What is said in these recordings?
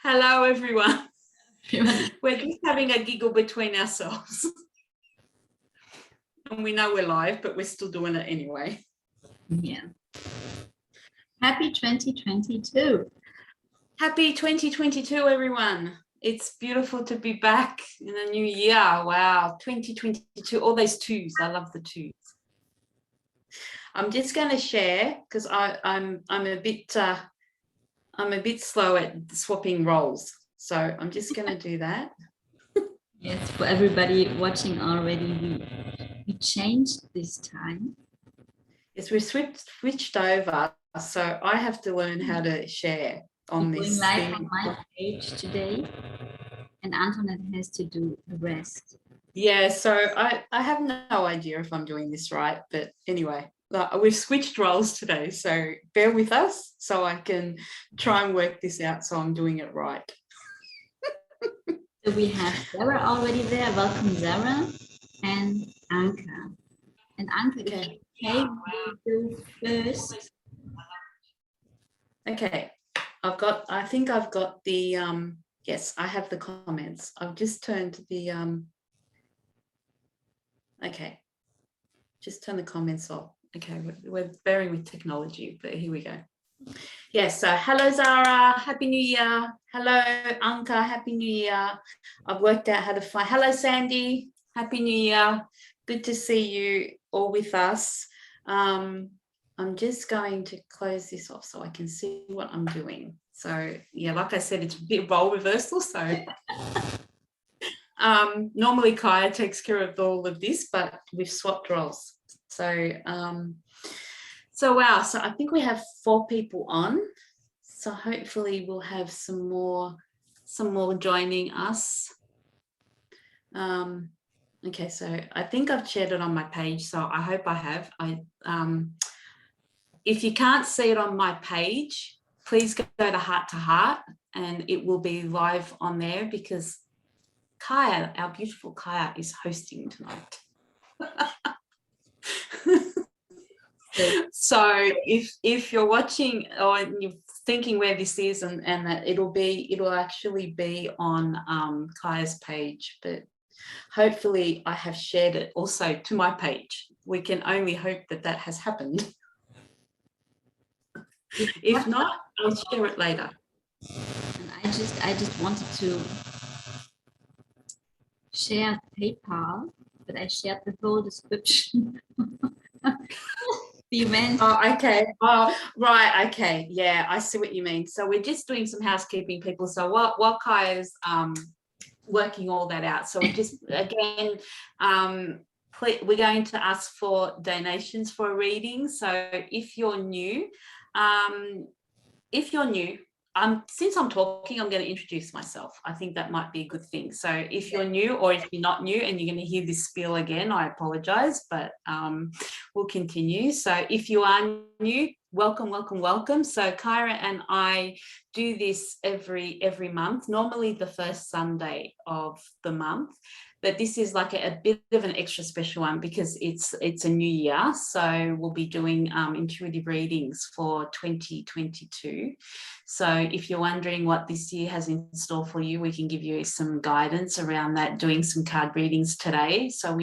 Hello, everyone. We're just having a giggle between ourselves. And we know we're live, but we're still doing it anyway. Yeah. Happy 2022. Happy 2022, everyone. It's beautiful to be back in a new year. Wow, 2022, all those twos. I love the twos. I'm just going to share because I'm a bit slow at swapping roles. So I'm just going to do that. Yes, for everybody watching already, we changed this time. Yes, we switched over. So I have to learn how to share on this live thing. on my page today, and Antoinette has to do the rest. Yeah, so I have no idea if I'm doing this right, but anyway, we've switched roles today, so bear with us so I can try and work this out so I'm doing it right. So we have Zahra already there. Welcome, Zahra, and Anca. And Anca, okay. If you go first. Okay, I think I've got the, yes, I have the comments. I've just turned the, okay, just turn the comments off. Okay, we're bearing with technology, but here we go. Yes, so hello Zahra, Happy New Year. Hello Anca, Happy New Year. I've worked out how to find, hello Sandy, Happy New Year. Good to see you all with us. I'm just going to close this off so I can see what I'm doing. So yeah, like I said, it's a bit role reversal. So normally Kaya takes care of all of this, but we've swapped roles. So wow, so I think we have 4 people on. So hopefully we'll have some more joining us. Okay, so I think I've shared it on my page, so I hope I have. If you can't see it on my page, please go to heart, and it will be live on there because Kaya, our beautiful Kaya, is hosting tonight. So if you're watching or you're thinking where this is and that it'll actually be on Kaya's page, but hopefully I have shared it also to my page. We can only hope that has happened. If not, I'll share it later. And I just wanted to share PayPal, but I shared the whole description. The event. Oh, okay. Oh, right. Okay. Yeah, I see what you mean. So we're just doing some housekeeping, people. So while Kaya's working all that out, so we're just again, we're going to ask for donations for a reading. So if you're new, since I'm talking, I'm going to introduce myself. I think that might be a good thing. So if you're new or if you're not new and you're going to hear this spiel again, I apologize, but we'll continue. So if you are new, welcome, welcome, welcome. So Kyra and I do this every month, normally the first Sunday of the month. But this is like a bit of an extra special one because it's a new year. So we'll be doing intuitive readings for 2022. So if you're wondering what this year has in store for you, we can give you some guidance around that, doing some card readings today. So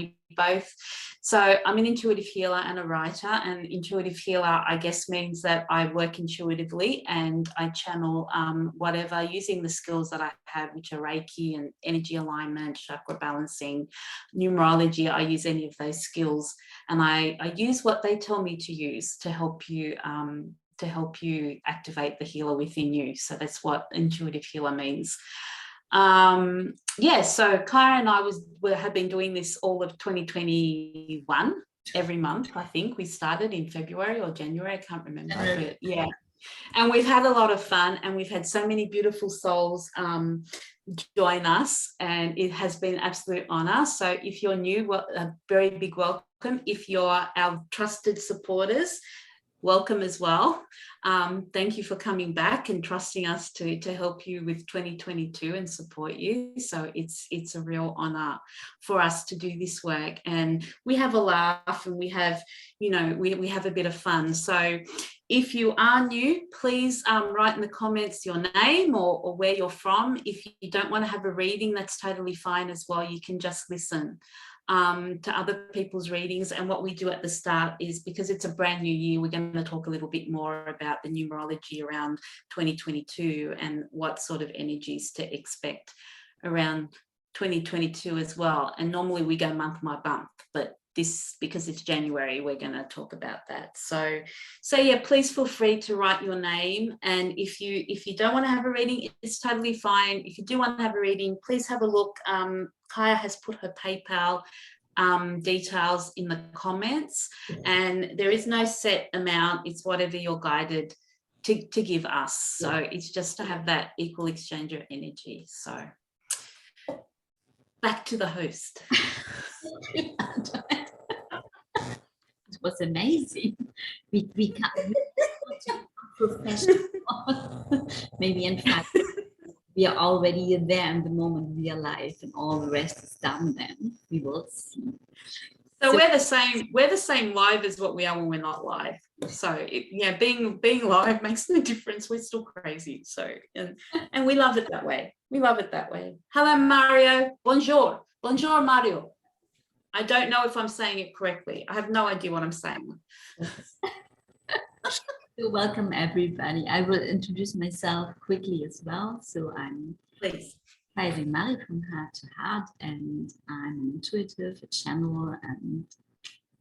I'm an intuitive healer and a writer, and intuitive healer, I guess, means that I work intuitively and I channel whatever using the skills that I have, which are Reiki and energy alignment, chakra balancing, numerology. I use any of those skills and I use what they tell me to use to help you activate the healer within you. So that's what intuitive healer means. So Kaya and I have been doing this all of 2021 every month. I think we started in February or January, I can't remember, but yeah. And we've had a lot of fun and we've had so many beautiful souls join us, and it has been an absolute honor. So if you're new, a very big welcome. If you're our trusted supporters, welcome as well. Thank you for coming back and trusting us to help you with 2022 and support you. So it's a real honor for us to do this work, and we have a laugh and we have, we have a bit of fun. So if you are new, please write in the comments your name or where you're from. If you don't want to have a reading, that's totally fine as well. You can just listen to other people's readings. And what we do at the start is, because it's a brand new year, we're going to talk a little bit more about the numerology around 2022 and what sort of energies to expect around 2022 as well. And normally we go month by month, but this, because it's January, we're going to talk about that. So yeah, please feel free to write your name. And if you don't want to have a reading, it's totally fine. If you do want to have a reading, please have a look. Kaya has put her PayPal details in the comments, and there is no set amount. It's whatever you're guided to give us. So it's just to have that equal exchange of energy. So back to the host. It was amazing. We can't professional. Maybe in fact we are already there in the moment we are live, and all the rest is done. Then we will see. So we're the same live as what we are when we're not live. So being live makes no difference. We're still crazy. So and we love it that way. We love it that way. Hello, Mario. Bonjour. Bonjour, Mario. I don't know if I'm saying it correctly. I have no idea what I'm saying. So welcome everybody. I will introduce myself quickly as well. So I'm Katharina from Heart to Heart, and I'm an intuitive, a channel, and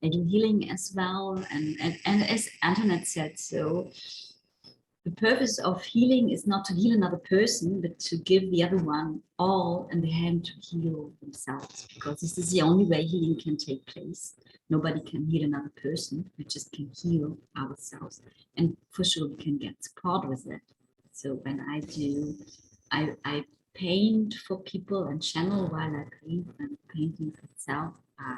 I do healing as well. And as Antoinette said, so the purpose of healing is not to heal another person, but to give the other one all in the hand to heal themselves, because this is the only way healing can take place. Nobody can heal another person. We just can heal ourselves, and for sure we can get support with it. So when I do, I paint for people and channel while I paint, and painting for itself, I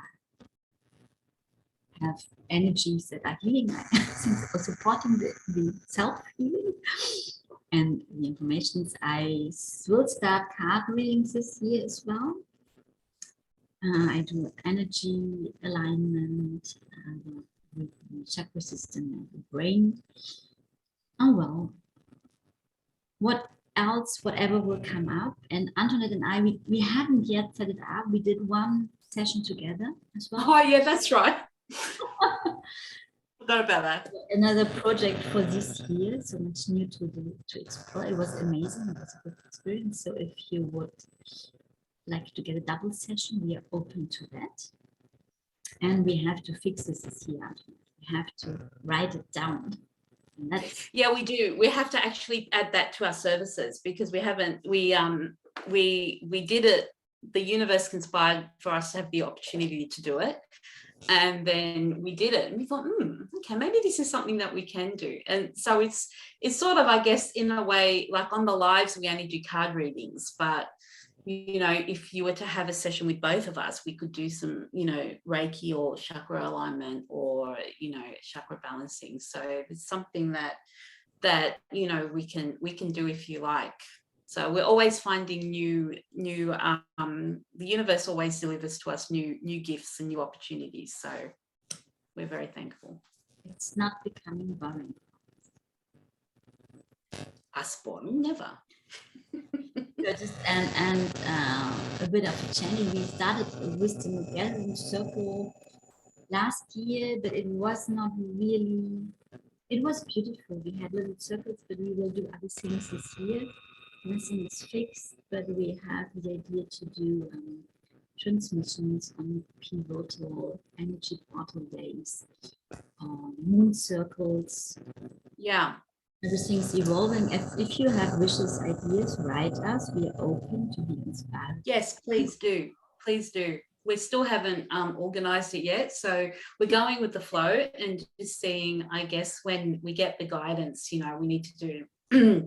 have energies that are healing, supporting the self-healing. And the informations, I will start card readings this year as well. I do energy alignment with the chakra system and the brain. Oh well, what else, whatever will come up. And Antoinette and I, we haven't yet set it up. We did one session together as well. Oh yeah, that's right. Forgot about that. Another project for this year, so much new to explore. It was amazing. It was a good experience. So if you would like to get a double session, we are open to that. And we have to fix this year. We have to write it down. Yeah, we do. We have to actually add that to our services, because we haven't. We did it. The universe conspired for us to have the opportunity to do it. And then we did it, and we thought, okay, maybe this is something that we can do. And so it's sort of, I guess, in a way, like on the lives, we only do card readings. But, if you were to have a session with both of us, we could do some, Reiki or chakra alignment or, chakra balancing. So it's something that we can do if you like. So we're always finding new. The universe always delivers to us new gifts and new opportunities. So we're very thankful. It's not becoming boring. Us boring, never. and a bit of changing. We started a wisdom gathering circle last year, but it was not really. It was beautiful. We had little circles, but we will do other things this year. Nothing is fixed, but we have the idea to do transmissions on pivotal energy portal days, moon circles. Yeah. Everything's evolving. If you have wishes, ideas, write us. We are open to be inspired. Yes, please do. Please do. We still haven't organized it yet. So we're going with the flow and just seeing, I guess, when we get the guidance, we need to do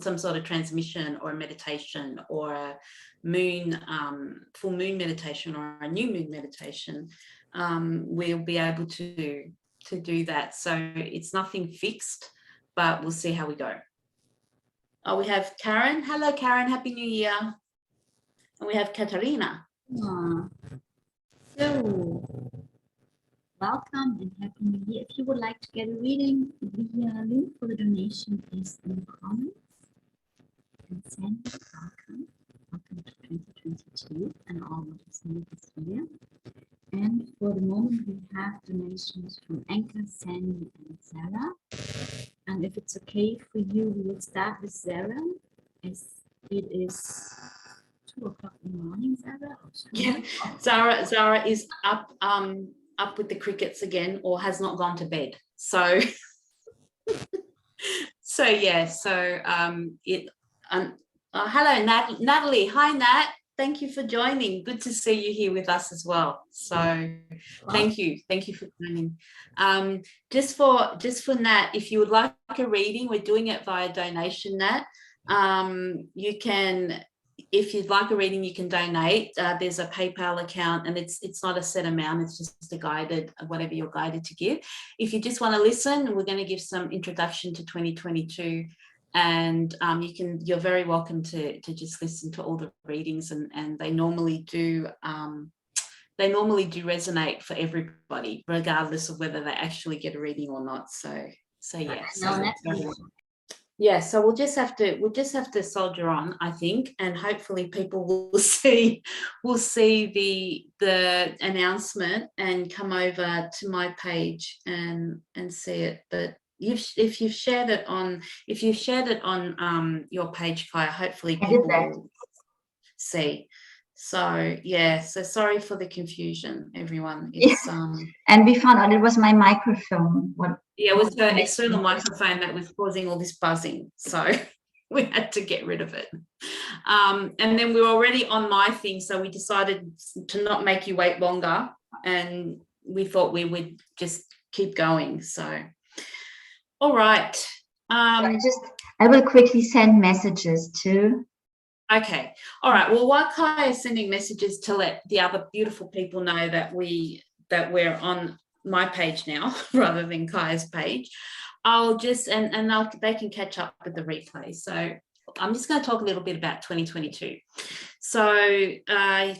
some sort of transmission or a meditation or a moon, full moon meditation or a new moon meditation. We'll be able to do that. So it's nothing fixed, but we'll see how we go. Oh, we have Karen. Hello, Karen. Happy New Year. And we have Katharina. So, welcome and Happy New Year. If you would like to get a reading, the link for the donation is in the comments. And send it welcome. Welcome to 2022 and all what is new this year. And for the moment, we have donations from Anca, Sandy, and Zahra. And if it's okay for you, we will start with Zahra, as it is 2 o'clock in the morning, Zahra. Yeah, Zahra is up with the crickets again, or has not gone to bed. So, hello, Natalie. Hi, Nat. Thank you for joining. Good to see you here with us as well. So thank you for joining. Just for Nat, if you would like a reading, we're doing it via donation, Nat. You can, if you'd like a reading, you can donate. There's a PayPal account, and it's not a set amount, it's just a guided, whatever you're guided to give. If you just want to listen, we're going to give some introduction to 2022. And you're very welcome to just listen to all the readings, and they normally do resonate for everybody, regardless of whether they actually get a reading or not. So so we'll just have to soldier on, I think, and hopefully people will see the announcement and come over to my page and see it. But if you've shared it on your page, Kaya, hopefully people will see. So so sorry for the confusion, everyone. It's and we found out it was my microphone. It was the external microphone that was causing all this buzzing, so we had to get rid of it. And then we were already on my thing, so we decided to not make you wait longer, and we thought we would just keep going. So all right. I will quickly send messages too. Okay. All right. Well, while Kai is sending messages to let the other beautiful people know that we're on my page now rather than Kai's page, I'll just they can catch up with the replay. So I'm just going to talk a little bit about 2022. So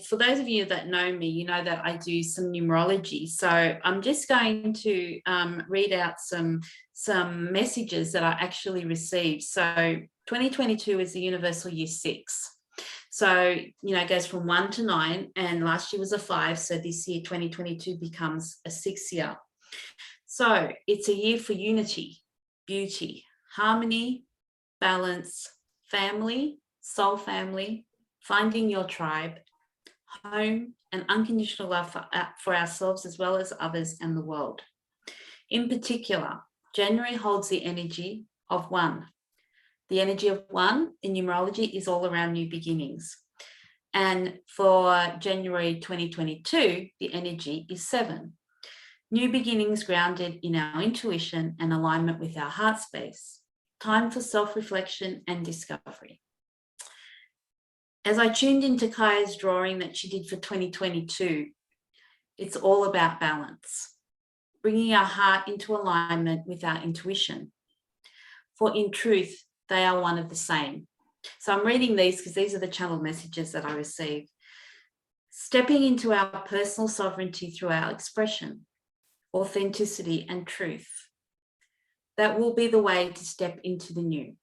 for those of you that know me, you know that I do some numerology. So I'm just going to read out some messages that I actually received. So 2022 is the universal year 6. So, it goes from 1 to 9, and last year was a 5. So this year, 2022, becomes a 6 year. So it's a year for unity, beauty, harmony, balance, family, soul family, finding your tribe, home, and unconditional love for ourselves as well as others and the world. In particular, January holds the energy of 1. The energy of 1 in numerology is all around new beginnings. And for January 2022, the energy is 7. New beginnings grounded in our intuition and alignment with our heart space. Time for self-reflection and discovery. As I tuned into Kaya's drawing that she did for 2022, it's all about balance, bringing our heart into alignment with our intuition. For in truth, they are one of the same. So I'm reading these because these are the channeled messages that I received. Stepping into our personal sovereignty through our expression, authenticity, and truth. That will be the way to step into the new.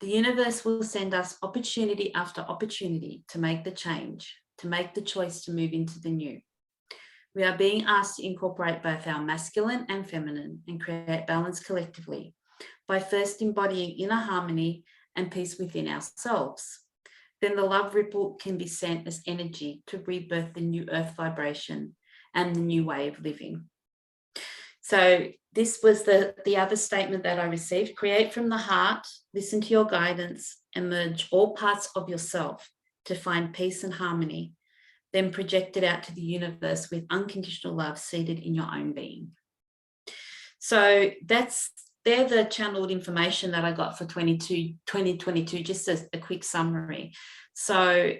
The universe will send us opportunity after opportunity to make the change, to make the choice to move into the new. We are being asked to incorporate both our masculine and feminine and create balance collectively by first embodying inner harmony and peace within ourselves. Then the love ripple can be sent as energy to rebirth the new earth vibration and the new way of living. So this was the other statement that I received. Create from the heart, listen to your guidance, and merge all parts of yourself to find peace and harmony, then project it out to the universe with unconditional love seated in your own being. So they're the channeled information that I got for 2022, just as a quick summary. So,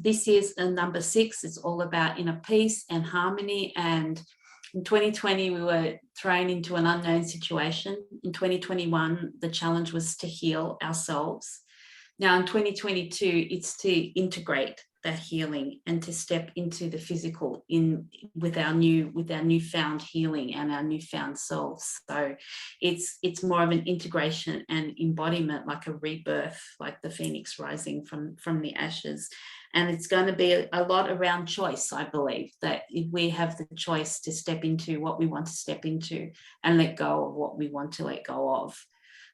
this year's a number 6. It's all about inner peace and harmony and In 2020, we were thrown into an unknown situation. In 2021, the challenge was to heal ourselves. Now in 2022, it's to integrate that healing and to step into the physical with our newfound healing and our newfound selves. So it's more of an integration and embodiment, like a rebirth, like the phoenix rising from the ashes. And it's going to be a lot around choice. I believe that we have the choice to step into what we want to step into and let go of what we want to let go of.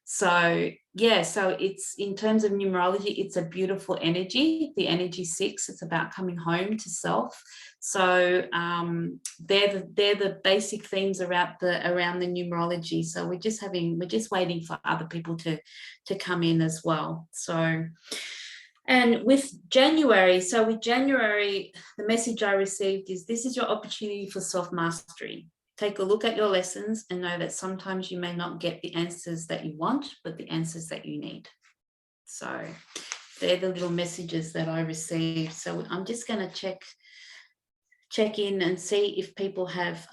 So yeah, so it's, in terms of numerology, it's a beautiful energy, the energy 6. It's about coming home to self. So they're the basic themes around the numerology. So we're just waiting for other people to come in as well. So, and with January, the message I received is, this is your opportunity for self-mastery. Take a look at your lessons and know that sometimes you may not get the answers that you want, but the answers that you need. So they're the little messages that I received. So I'm just going to check in and see if people have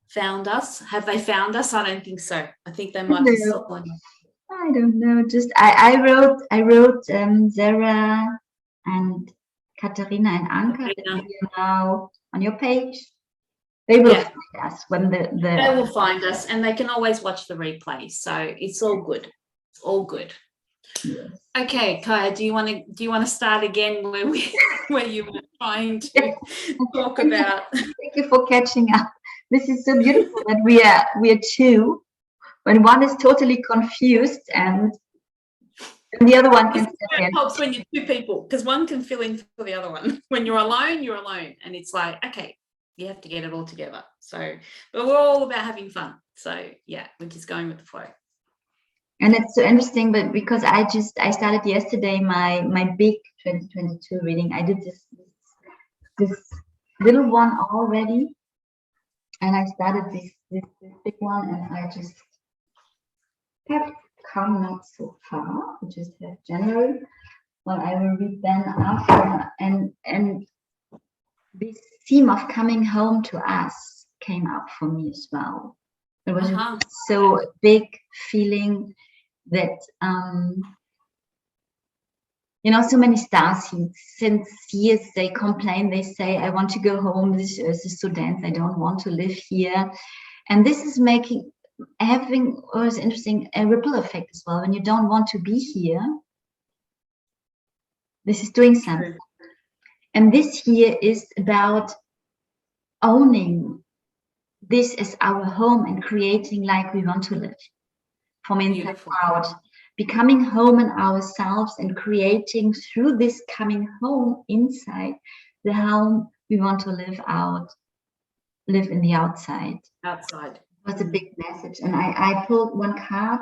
found us. Have they found us? I don't think so. I think they might be still on. I don't know. Just I wrote Zahra and Katharina and Anca that we are now on your page. They will find us when they will find us, and they can always watch the replay. So it's all good. It's all good. Yes. Okay, Kaya, do you want to start again where you were trying to talk about? Thank you for catching up. This is so beautiful that we are two, when one is totally confused and the other one can step in. It helps when you're two people, because one can fill in for the other one. When you're alone, and it's like, okay, you have to get it all together. So, but we're all about having fun. So yeah, we're just going with the flow. And it's so interesting, but because I started yesterday my big 2022 reading. I did this little one already, and I started this big one, and I just have come not so far. I just have January. Well, I will read then after, and this theme of coming home to us came up for me as well. It was so big feeling that so many star seeds. Since years they complain, they say, I want to go home, this earth is so dense, I don't want to live here. And this is having, or is interesting, a ripple effect as well. When you don't want to be here, this is doing something. And this year is about owning this as our home and creating like we want to live from inside out, becoming home in ourselves and creating through this coming home inside the home we want to live in the outside. Outside. Was a big message. And I pulled one card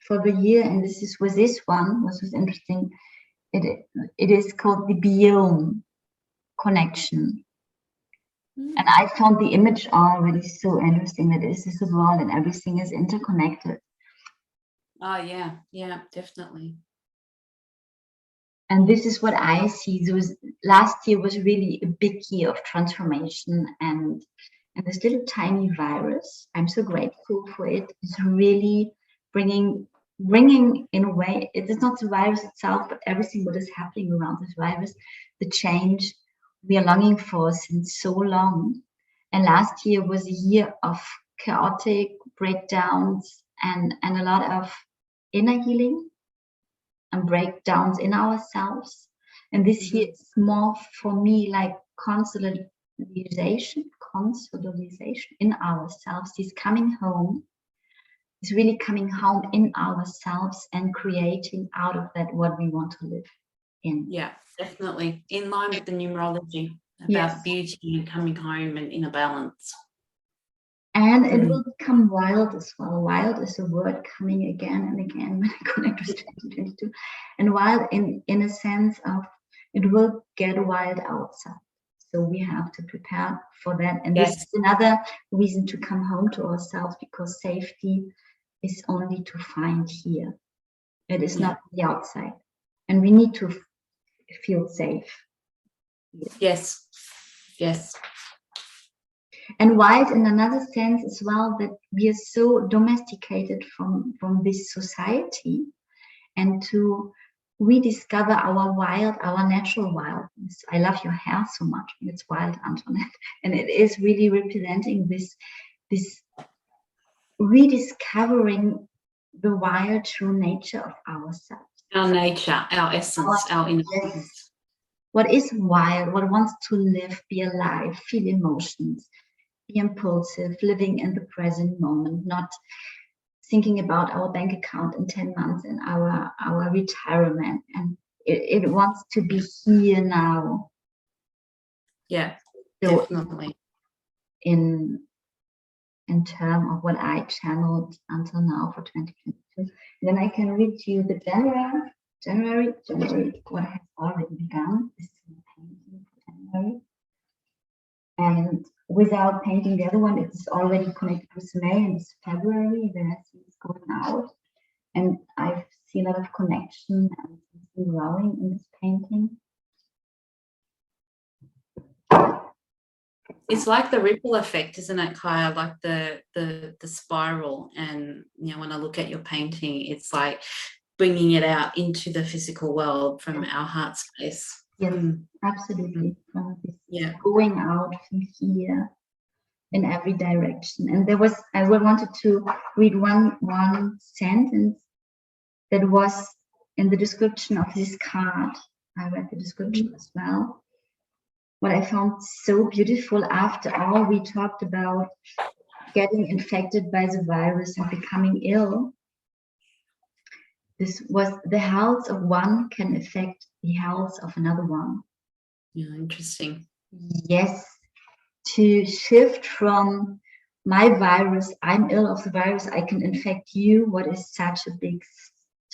for the year, and this one, which was interesting. It is called the biome connection. And I found the image already so interesting, that this is a world and everything is interconnected. Oh yeah, definitely. And this is what I see. Last year was really a big year of transformation, and this little tiny virus, I'm so grateful for it, is really bringing in a way, it is not the virus itself, but everything what is happening around this virus, the change we are longing for since so long. And last year was a year of chaotic breakdowns and a lot of inner healing and breakdowns in ourselves. And this year is more for me like consolidation in ourselves. This coming home is really coming home in ourselves and creating out of that what we want to live in. Yeah, definitely. In line with the numerology about beauty and coming home and inner balance. And it will become wild as well. Wild is a word coming again and again when I connect with 2022. And wild in a sense of it will get wild outside. So we have to prepare for that. And this is another reason to come home to ourselves, because safety is only to find here. It is not the outside. And we need to feel safe. Yes. And wild in another sense as well, that we are so domesticated from this society, and to rediscover our wild, our natural wildness. I love your hair so much. It's wild, Antoinette. And it is really representing this rediscovering the wild true nature of ourselves. Our nature, our essence, our innocence. What is wild, what wants to live, be alive, feel emotions, be impulsive, living in the present moment, not thinking about our bank account in 10 months and our retirement. And it wants to be here now. Yeah, so definitely. In terms of what I channeled until now for 2022. Then I can read you the January, what has already begun. This is painting for January. And without painting the other one, it's already connected with May and it's February. Then I see it's going out. And I see a lot of connection and growing in this painting. It's like the ripple effect, isn't it, Kaya? Like the spiral. And when I look at your painting, it's like bringing it out into the physical world from our heart space. Yes, absolutely. From this going out from here in every direction. And I wanted to read one sentence that was in the description of this card. I read the description as well. What I found so beautiful, after all we talked about getting infected by the virus and becoming ill, this was the health of one can affect the health of another one. Yeah, interesting. Yes, to shift from my virus, I'm ill of the virus, I can infect you, what is such a big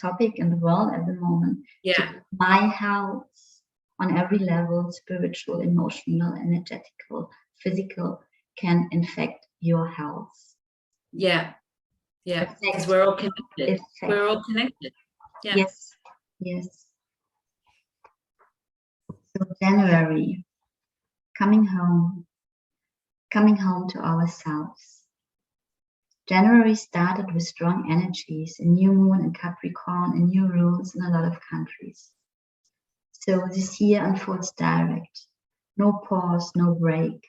topic in the world at the moment. Yeah. My health on every level, spiritual, emotional, energetical, physical, can infect your health. Yeah. Yeah. Because we're all connected. We're all connected. Yeah. Yes. So January, coming home to ourselves. January started with strong energies, a new moon in Capricorn, and new rules in a lot of countries. So this year unfolds direct, no pause, no break.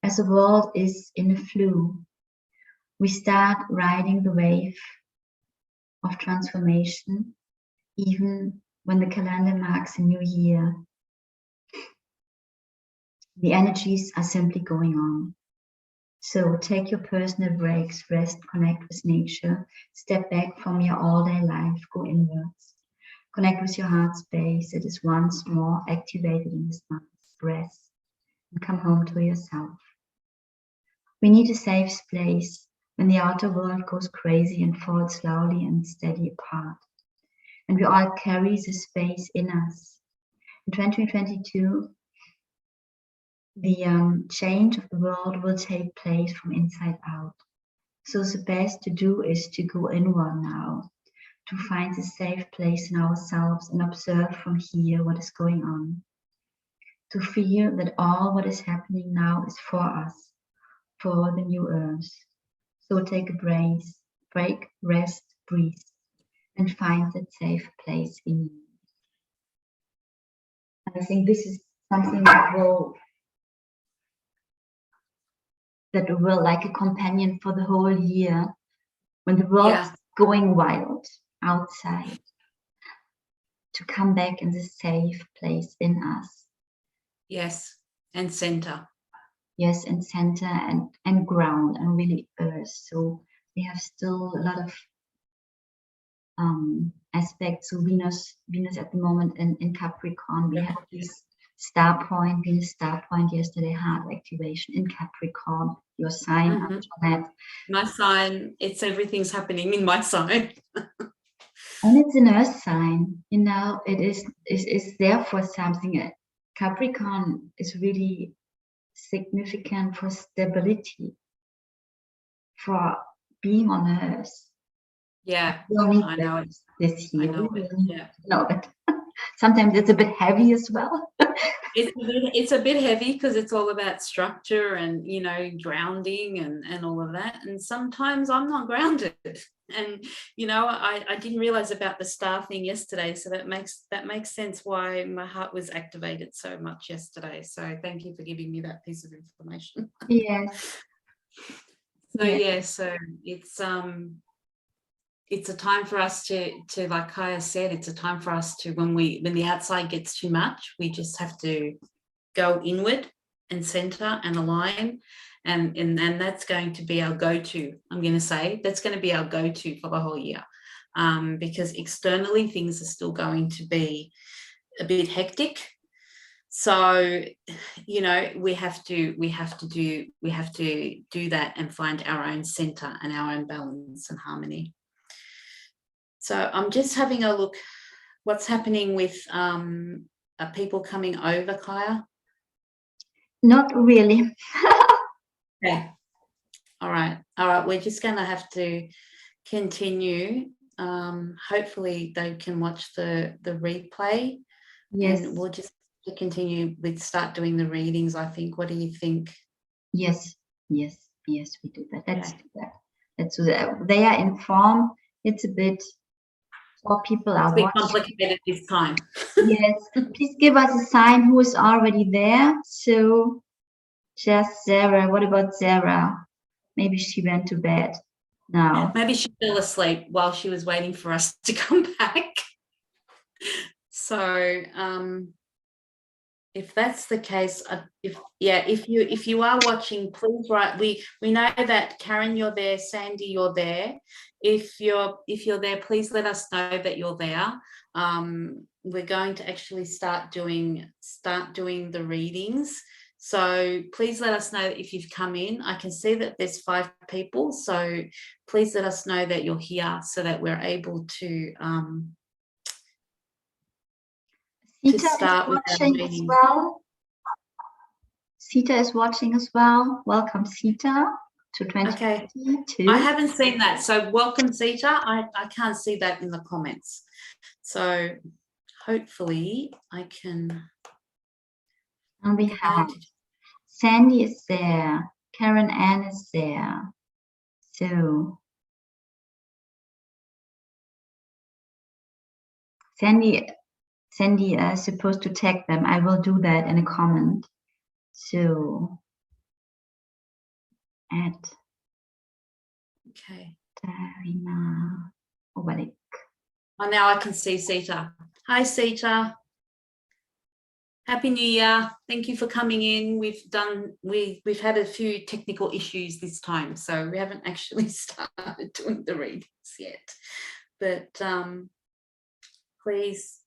As the world is in a flow, we start riding the wave of transformation, even when the calendar marks a new year. The energies are simply going on. So take your personal breaks, rest, connect with nature, step back from your all-day life, go inwards. Connect with your heart space. It is once more activated in this month's breath, and come home to yourself. We need a safe place when the outer world goes crazy and falls slowly and steady apart. And we all carry this space in us. In 2022, the change of the world will take place from inside out. So the best to do is to go inward now, to find a safe place in ourselves and observe from here what is going on. To feel that all what is happening now is for us, for the new earth. So take a break, rest, breathe, and find that safe place in you. And I think this is something that will like a companion for the whole year, when the world is going wild outside, to come back in the safe place in us. Yes, and center. Yes, and center and ground and really earth. So we have still a lot of aspects. So Venus at the moment in Capricorn, we have this Venus star point yesterday, heart activation in Capricorn, your sign, Antoinette. My sign, everything's happening in my sign. And it's an earth sign, it is there for something. Capricorn is really significant for stability, for being on earth. Yeah, I know it this year. Know it. Sometimes it's a bit heavy as well. it's a bit heavy because it's all about structure and, you know, grounding and all of that. And sometimes I'm not grounded. And, you know, I didn't realize about the star thing yesterday. So that makes sense why my heart was activated so much yesterday. So thank you for giving me that piece of information. Yes. So yeah, so it's a time for us to like Kaya said, it's a time for us to, when the outside gets too much, we just have to go inward and center and align, and that's going to be our go-to. I'm going to say that's going to be our go-to for the whole year, because externally things are still going to be a bit hectic. So, you know, we have to do that and find our own center and our own balance and harmony. So I'm just having a look what's happening with are people coming over, Kaya? Not really. Okay. All right. We're just going to have to continue. Hopefully they can watch the replay. Yes. And we'll just continue with start doing the readings, I think. What do you think? Yes, we do that. Let's do that. Let's do that. They are informed. It's a bit, or people are watching. Complicated this time. Yes, please give us a sign who is already there. So just Zahra. What about Zahra? Maybe she went to bed now. Maybe she fell asleep while she was waiting for us to come back. So if that's the case, if you are watching, please write. We know that Karen, you're there, Sandy, you're there. If you're there, please let us know that you're there. We're going to actually start doing the readings. So please let us know if you've come in. I can see that there's 5 people, so please let us know that you're here so that we're able to start with our reading. Sita is watching as well. Welcome, Sita, to 2022. Okay. I haven't seen that, so welcome, Sita. I can't see that in the comments. So hopefully I can. And we have Sandy is there. Karen Ann is there. So Sandy is supposed to tag them. I will do that in a comment. So at Katharina. Oh, now I can see Sita. Hi, Sita. Happy New Year. Thank you for coming in. We've had a few technical issues this time, so we haven't actually started doing the readings yet. But please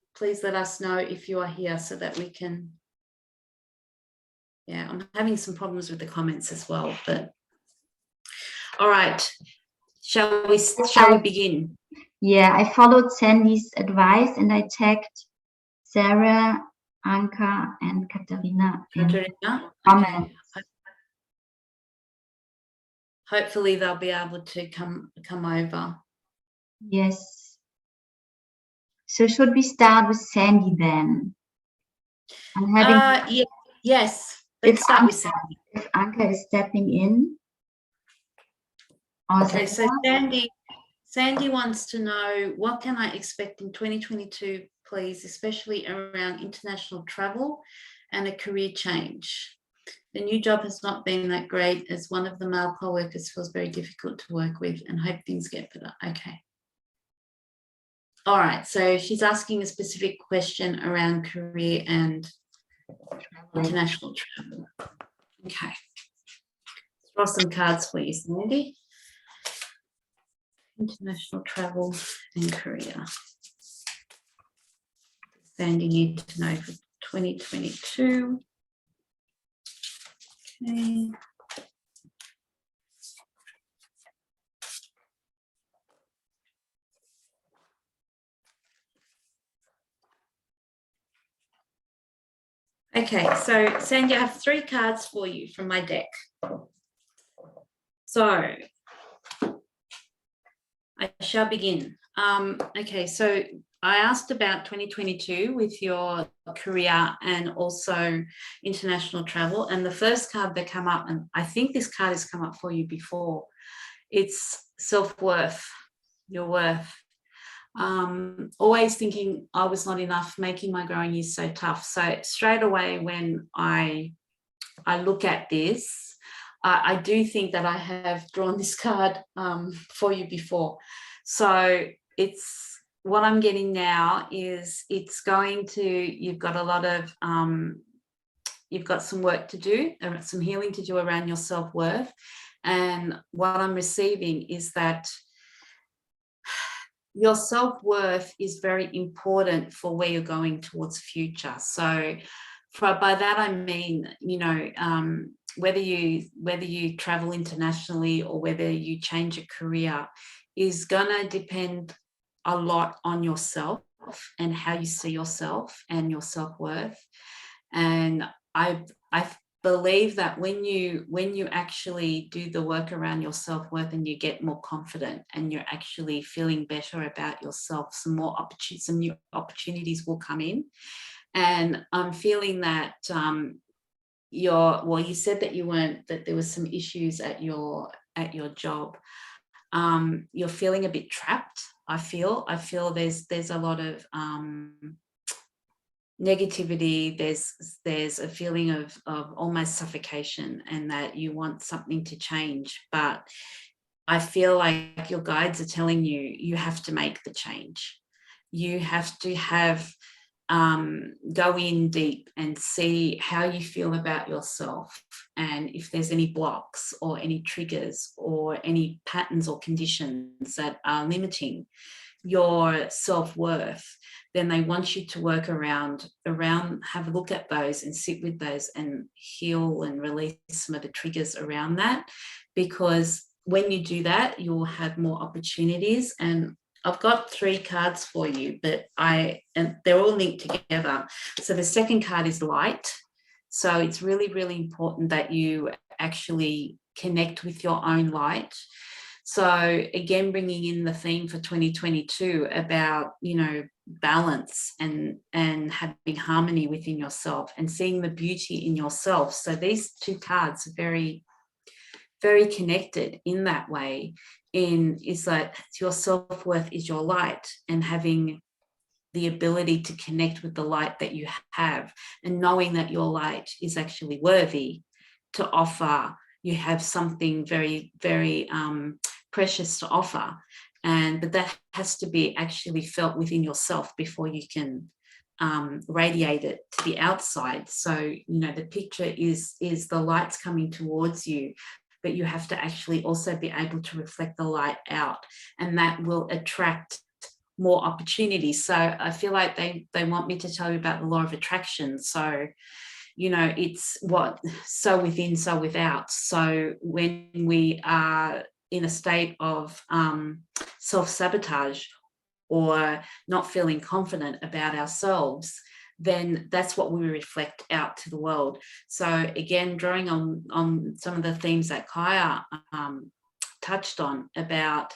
let us know if you are here so that we can. Yeah, I'm having some problems with the comments as well, but all right. Shall we begin? Yeah, I followed Sandy's advice and I tagged Zahra, Anca, and Katharina. Okay. Hopefully they'll be able to come over. Yes. So should we start with Sandy then? Yes. Let's start with Sandy. If Anca is stepping in. Okay, so Sandy wants to know, what can I expect in 2022, please, especially around international travel and a career change? The new job has not been that great, as one of the male co-workers feels very difficult to work with, and hope things get better. Okay. All right, so she's asking a specific question around career and international travel. Okay. Draw some cards for you, Sandy. International travel and career. Sandy needs to know for 2022. Okay. Okay, so Sandy, I have 3 cards for you from my deck. So I shall begin. Okay, so I asked about 2022 with your career and also international travel. And the first card that came up, and I think this card has come up for you before, it's self-worth, your worth. Always thinking I was not enough, making my growing years so tough. So straight away when I look at this, I do think that I have drawn this card for you before. So it's, what I'm getting now is it's going to, you've got a lot of, you've got some work to do, some healing to do around your self-worth. And what I'm receiving is that your self-worth is very important for where you're going towards the future. So by that I mean, you know, whether you travel internationally or whether you change a career is gonna depend a lot on yourself and how you see yourself and your self-worth. And I believe that when you actually do the work around your self-worth and you get more confident and you're actually feeling better about yourself, some new opportunities will come in. And I'm feeling that you said that there was some issues at your job. You're feeling a bit trapped. I feel there's a lot of negativity. There's a feeling of almost suffocation, and that you want something to change. But I feel like your guides are telling you, you have to make the change. You have to go in deep and see how you feel about yourself, and if there's any blocks or any triggers or any patterns or conditions that are limiting your self-worth, then they want you to work around, have a look at those and sit with those and heal and release some of the triggers around that. Because when you do that, you'll have more opportunities. And I've got 3 cards for you, and they're all linked together. So the second card is light. So it's really, really important that you actually connect with your own light. So again, bringing in the theme for 2022 about, you know, balance and having harmony within yourself and seeing the beauty in yourself. So these 2 cards are very, very connected in that way. Is that your self-worth is your light, and having the ability to connect with the light that you have, and knowing that your light is actually worthy to offer. You have something very, very precious to offer, but that has to be actually felt within yourself before you can radiate it to the outside. So, you know, the picture is the light's coming towards you, but you have to actually also be able to reflect the light out, and that will attract more opportunities. So I feel like they want me to tell you about the law of attraction. So, you know, it's what so within, so without. So when we are in a state of self-sabotage or not feeling confident about ourselves, then that's what we reflect out to the world. So again, drawing on some of the themes that Kaya touched on about,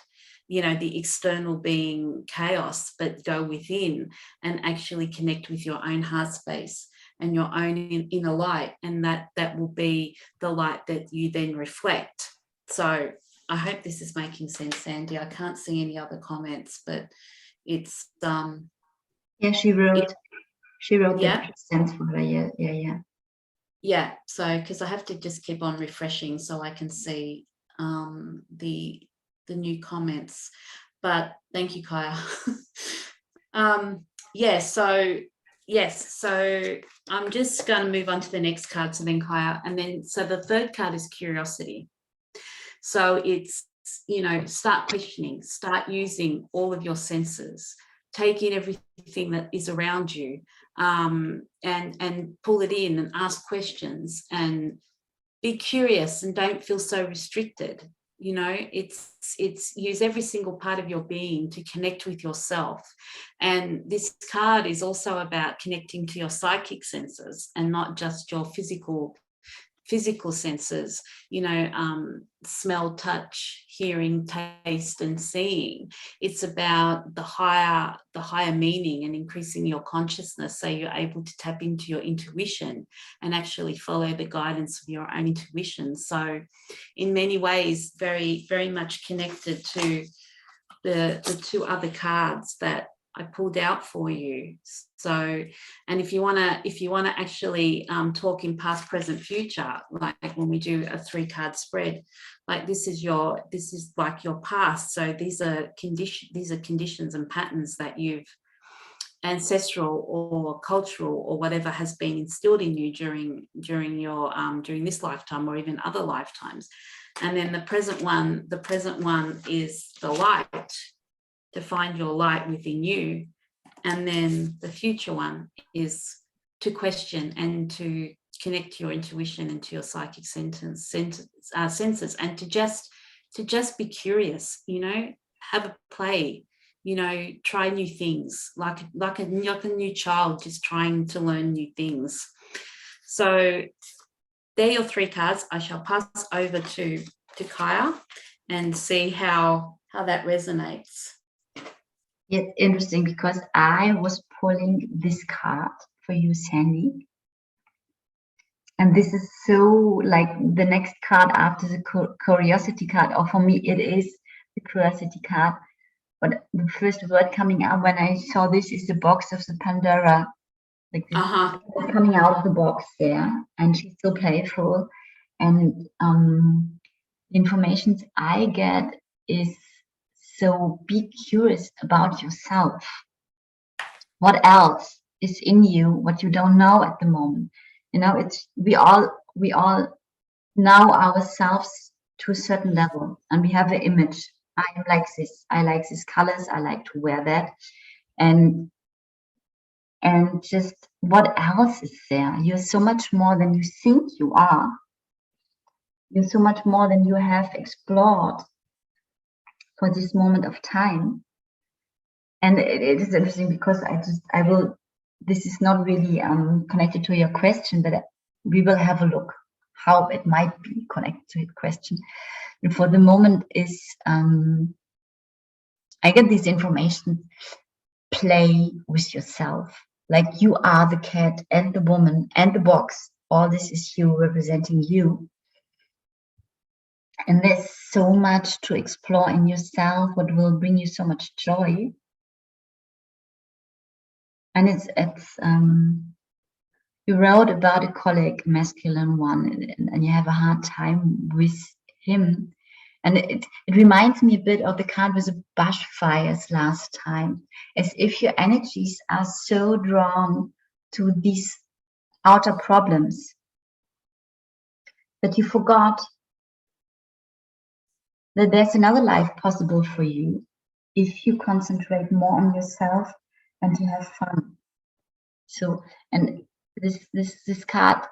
you know, the external being chaos, but go within and actually connect with your own heart space and your own inner light, and that will be the light that you then reflect. So I hope this is making sense, Sandy. I can't see any other comments, but it's yeah, she wrote yeah, that sense for her. Yeah. So because I have to just keep on refreshing so I can see the new comments. But thank you, Kaya. So I'm just going to move on to the next card. So then Kaya, and then so the third card is curiosity. So it's, you know, start questioning, start using all of your senses, take in everything that is around you, and pull it in and ask questions and be curious and don't feel so restricted. You know, it's use every single part of your being to connect with yourself. And this card is also about connecting to your psychic senses and not just your physical physical senses, you know, smell, touch, hearing, taste, and seeing. It's about the higher meaning and increasing your consciousness, so you're able to tap into your intuition and actually follow the guidance of your own intuition. So in many ways, very, very much connected to the two other cards that I pulled out for you. So, and if you want to actually talk in past, present, future, like when we do a 3-card spread, like this is like your past. So these are conditions and patterns that you've, ancestral or cultural or whatever, has been instilled in you during your during this lifetime or even other lifetimes. And then the present one is the light, to find your light within you. And then the future one is to question and to connect to your intuition and to your psychic senses, and to just be curious, you know, have a play, you know, try new things, like a new child just trying to learn new things. So they're your 3 cards. I shall pass over to Kaya and see how that resonates. It's interesting because I was pulling this card for you, Sandy. And this is so like the next card after the curiosity card, or for me, it is the curiosity card. But the first word coming out when I saw this is the box of the Pandora, like this coming out of the box there, and she's so playful. And the information I get is, so be curious about yourself. What else is in you, what you don't know at the moment? You know, we all know ourselves to a certain level, and we have an image. I am like this. I like these colors. I like to wear that. And just what else is there? You're so much more than you think you are. You're so much more than you have explored for this moment of time. And it is interesting because this is not really connected to your question, but we will have a look how it might be connected to your question. And for the moment is, I get this information, play with yourself. Like you are the cat and the woman and the box. All this is you, representing you. And there's so much to explore in yourself, what will bring you so much joy. And it's you wrote about a colleague, masculine one, and you have a hard time with him. And it reminds me a bit of the card with the bushfires last time, as if your energies are so drawn to these outer problems that you forgot that there's another life possible for you if you concentrate more on yourself and to have fun. So, and this card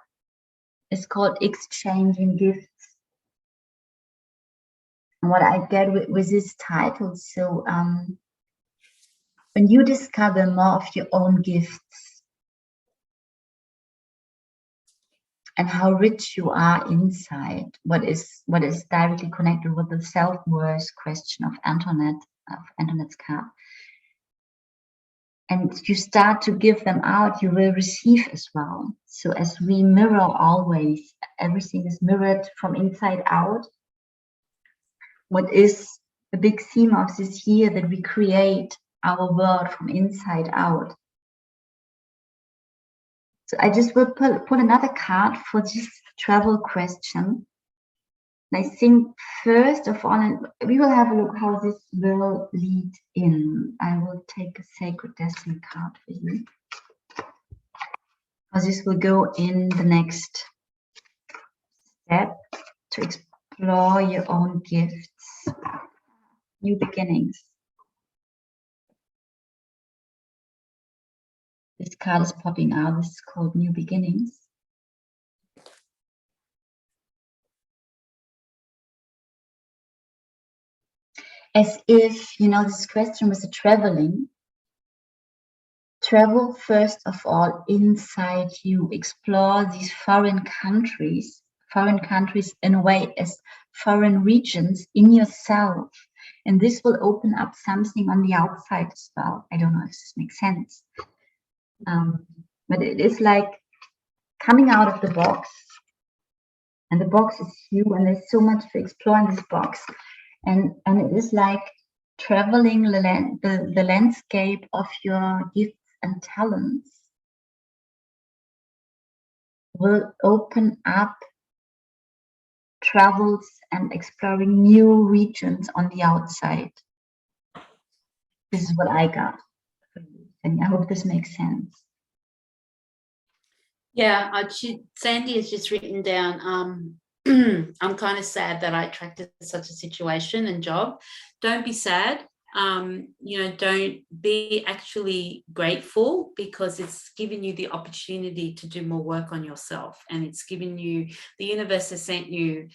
is called Exchanging Gifts. And what I get with this title, so when you discover more of your own gifts and how rich you are inside, what is directly connected with the self-worth question of Antoinette's card. And you start to give them out, you will receive as well. So as we mirror always, everything is mirrored from inside out. What is the big theme of this year, that we create our world from inside out. So I just will pull another card for this travel question. And I think first of all, and we will have a look how this will lead in. I will take a Sacred Destiny card for you. Because this will go in the next step to explore your own gifts, new beginnings. This card is popping out. This is called New Beginnings. As if, you know, this question was a traveling. Travel first of all inside you. Explore these foreign countries foreign countries in a way as foreign regions in yourself. And this will open up something on the outside as well. I don't know if this makes sense. But it is like coming out of the box. And the box is you, and there's so much to explore in this box. And it is like traveling the landscape of your gifts and talents will open up travels and exploring new regions on the outside. This is what I got. And I hope this makes sense. Yeah, Sandy has just written down, I'm kind of sad that I attracted such a situation and job. Don't be sad. Don't be actually grateful, because it's given you the opportunity to do more work on yourself, and it's given you, the universe has sent you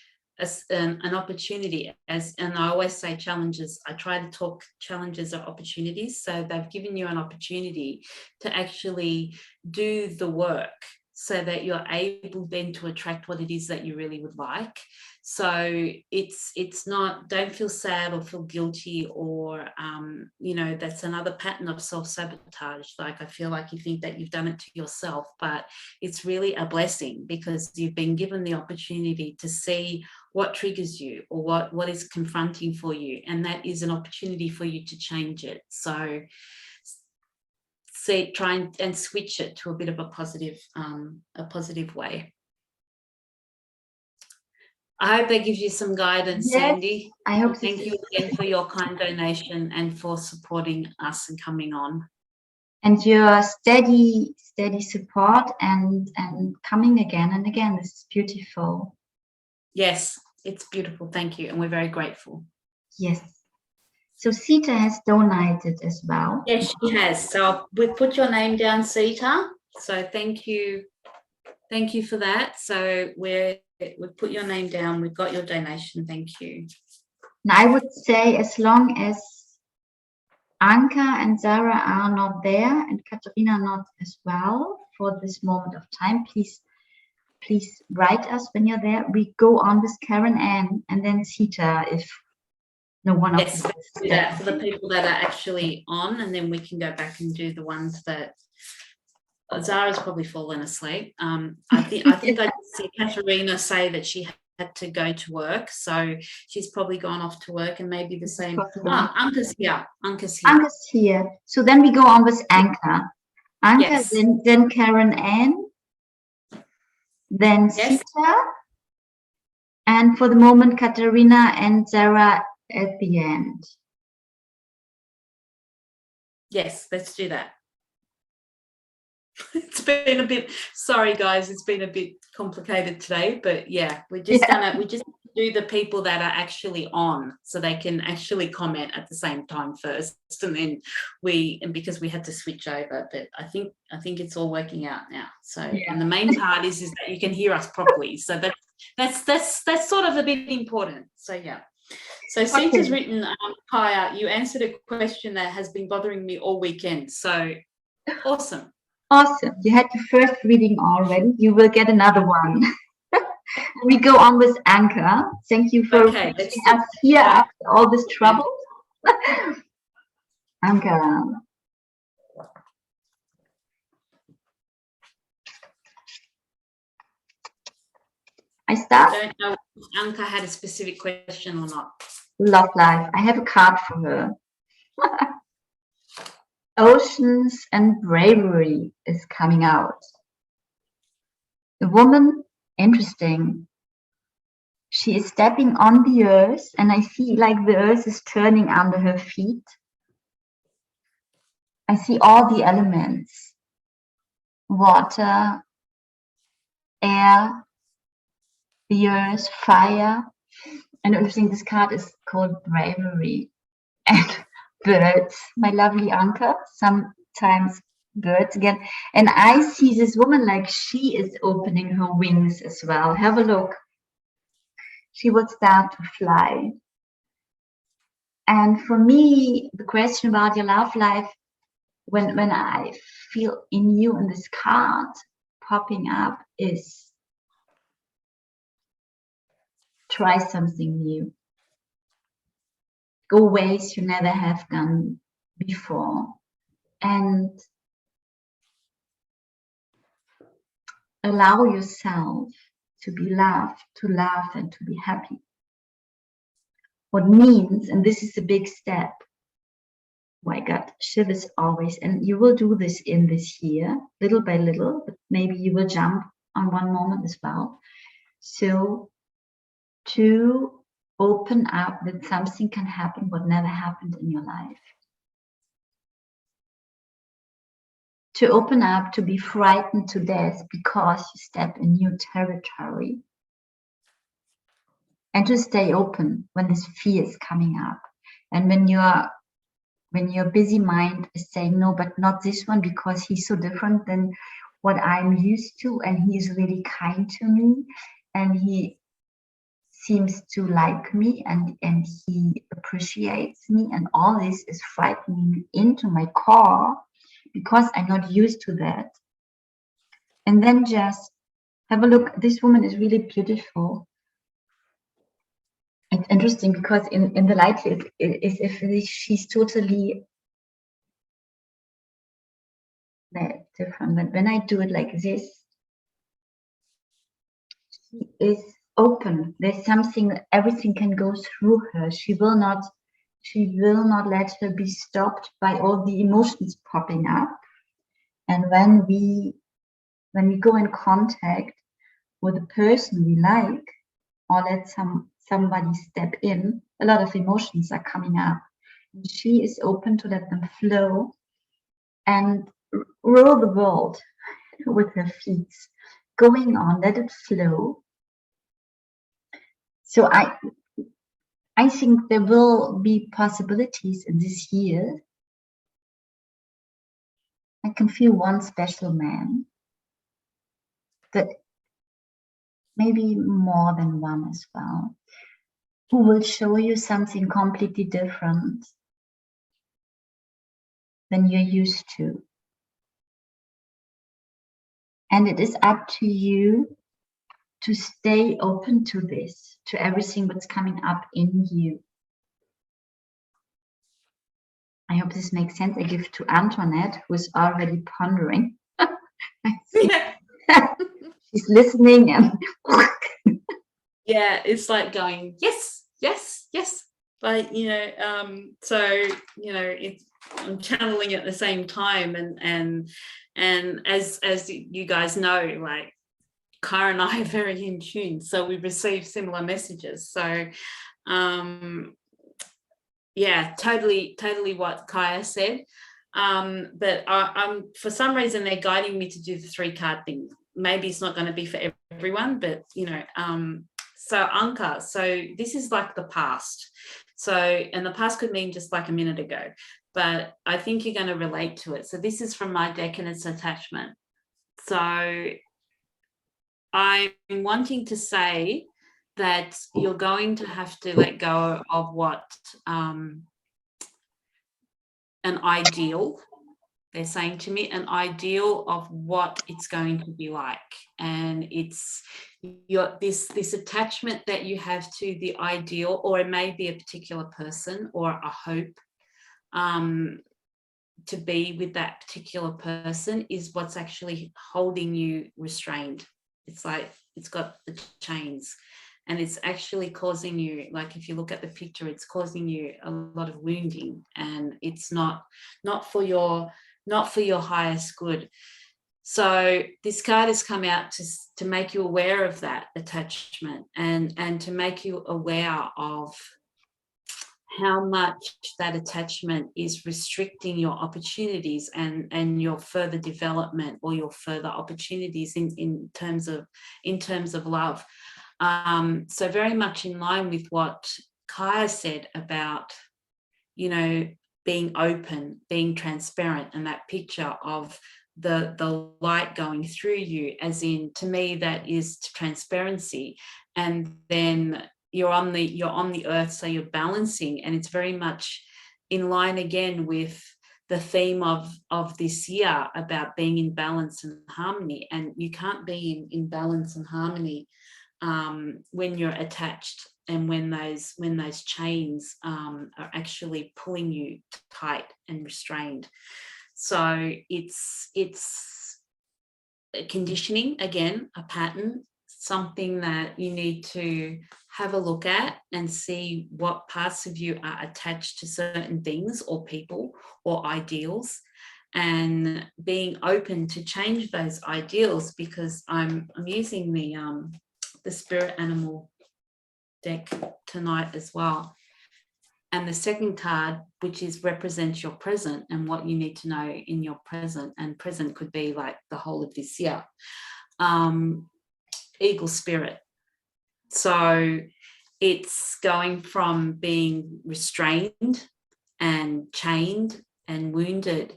an opportunity, and I always say challenges. I try to talk challenges or opportunities. So they've given you an opportunity to actually do the work, so that you're able then to attract what it is that you really would like. So it's not, don't feel sad or feel guilty, or that's another pattern of self-sabotage. Like, I feel like you think that you've done it to yourself, but it's really a blessing, because you've been given the opportunity to see what triggers you, or what is confronting for you, and that is an opportunity for you to change it. So try and switch it to a bit of a positive way. I hope that gives you some guidance, yes, Sandy. I hope. Thank you again for your kind donation and for supporting us and coming on. And your steady support and coming again and again. This is beautiful. Yes, it's beautiful. Thank you. And we're very grateful. Yes. So Sita has donated as well. Yes, she has. So we've put your name down, Sita. So thank you. Thank you for that. So we've put your name down. We've got your donation. Thank you. Now, I would say, as long as Anca and Zahra are not there, and Katharina not as well for this moment of time, please write us when you're there. We go on with Karen Ann and then Sita, if no one else. Yes, let's do that for the people that are actually on, and then we can go back and do the ones that Zahra's probably fallen asleep. I think I did see Katharina say that she had to go to work, so she's probably gone off to work, and maybe the same. Anca's here. Anca's here. So then we go on with Anca. Anca, yes. Then Karen Ann, then yes. Sita, and for the moment Katharina and Zahra at the end. Yes, let's do that. It's been a bit, sorry guys, it's been a bit complicated today, but yeah, we just do the people that are actually on, so they can actually comment at the same time first, and then because we had to switch over, but I think it's all working out now. So yeah. And the main part is that you can hear us properly, so that's sort of a bit important. So yeah. So Sita's written, Kaya, you answered a question that has been bothering me all weekend. So awesome. Awesome. You had your first reading already. You will get another one. We go on with Anca. Thank you for us here after all this trouble. Anca. I start? I don't know if Anca had a specific question or not. Love life. I have a card for her. Oceans and bravery is coming out. The woman, interesting. She is stepping on the earth, and I see like the earth is turning under her feet. I see all the elements: water, air, the earth, fire. And interesting, this card is called bravery. And birds, my lovely Anca, sometimes birds again. And I see this woman like she is opening her wings as well. Have a look. She will start to fly. And for me, the question about your love life, when I feel in you in this card popping up, is try something new. Go ways you never have gone before. And allow yourself to be loved, to laugh, and to be happy. What means, and this is a big step, my God, shivers always, and you will do this in this year, little by little, but maybe you will jump on one moment as well. So to open up that something can happen what never happened in your life. To open up, to be frightened to death because you step in new territory. And to stay open when this fear is coming up. And when your busy mind is saying, no, but not this one because he's so different than what I'm used to, and he's really kind to me, and he seems to like me, and he appreciates me, and all this is frightening me into my core because I'm not used to that. And then just have a look. This woman is really beautiful. It's interesting because in the light it's if she's totally different. But when I do it like this, she is open. There's something, everything can go through her. She will not let her be stopped by all the emotions popping up. And when we go in contact with a person we like, or let somebody step in, a lot of emotions are coming up. And she is open to let them flow and roll the world with her feet, going on, let it flow. So I think there will be possibilities in this year. I can feel one special man, but maybe more than one as well, who will show you something completely different than you're used to. And it is up to you to stay open to this, to everything that's coming up in you. I hope this makes sense. I give to Antoinette, who is already pondering. She's listening and yeah, it's like going, yes, yes, yes. Like, so, I'm channeling at the same time, and as you guys know, like Kara and I are very in tune, so we receive similar messages. So yeah, totally what Kaya said. But I'm for some reason they're guiding me to do the 3-card thing. Maybe it's not going to be for everyone, but so Anca, so this is like the past. So, and the past could mean just like a minute ago, but I think you're going to relate to it. So this is from my deck and it's attachment. So I'm wanting to say that you're going to have to let go of what an ideal, they're saying to me, an ideal of what it's going to be like. And it's this attachment that you have to the ideal, or it may be a particular person or a hope to be with that particular person is what's actually holding you restrained. It's like it's got the chains, and it's actually causing you, like if you look at the picture, it's causing you a lot of wounding, and it's not for your highest good. So this card has come out to make you aware of that attachment, and to make you aware of how much that attachment is restricting your opportunities and your further development, or your further opportunities in terms of love. So very much in line with what Kaya said about, being open, being transparent, and that picture of the light going through you, as in, to me, that is transparency. And then you're on the earth, so you're balancing, and it's very much in line again with the theme of this year about being in balance and harmony. And you can't be in balance and harmony when you're attached. when those chains are actually pulling you tight and restrained. So it's conditioning, again, a pattern, something that you need to have a look at and see what parts of you are attached to certain things or people or ideals, and being open to change those ideals, because I'm using the spirit animal deck tonight as well. And the second card, which represents your present and what you need to know in your present, and present could be like the whole of this year. Eagle spirit. So it's going from being restrained and chained and wounded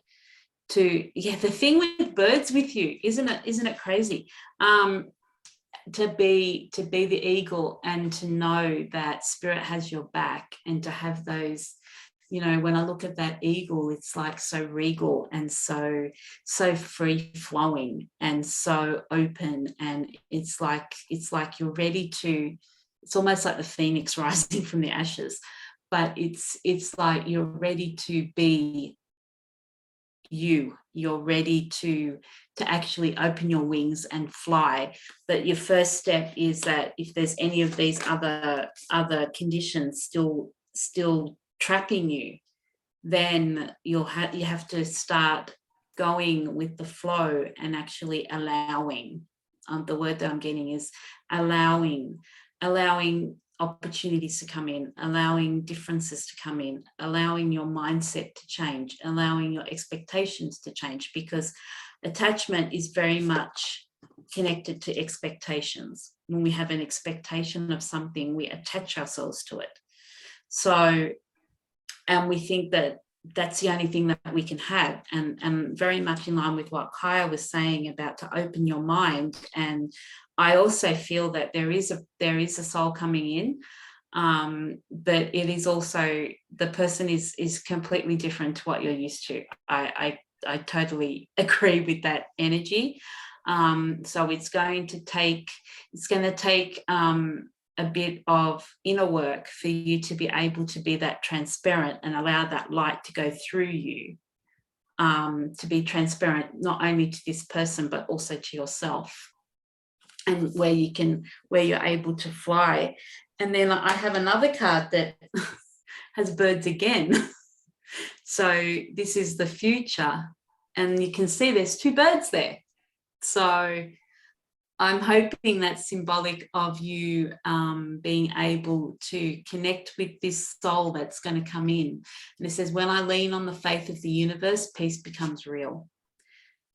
to, yeah, the thing with birds with you, isn't it crazy? To be the eagle and to know that spirit has your back, and to have those, you know, when I look at that eagle, it's like so regal and so free flowing and so open, and it's like you're ready to, it's almost like the phoenix rising from the ashes, but it's like you're ready to be you're ready to actually open your wings and fly. But your first step is that if there's any of these other conditions still trapping you, then you have to start going with the flow and actually allowing. The word that I'm getting is allowing opportunities to come in, allowing differences to come in, allowing your mindset to change, allowing your expectations to change, because attachment is very much connected to expectations. When we have an expectation of something, we attach ourselves to it. So, and we think that that's the only thing that we can have, and very much in line with what Kaya was saying about to open your mind. And I also feel that there is a soul coming in, but it is also, the person is completely different to what you're used to. I totally agree with that energy. So it's going to take a bit of inner work for you to be able to be that transparent and allow that light to go through you, to be transparent not only to this person but also to yourself, and where you're able to fly. And then I have another card that has birds again. So this is the future, and you can see there's two birds there. So I'm hoping that's symbolic of you being able to connect with this soul that's going to come in. And it says, when I lean on the faith of the universe, peace becomes real.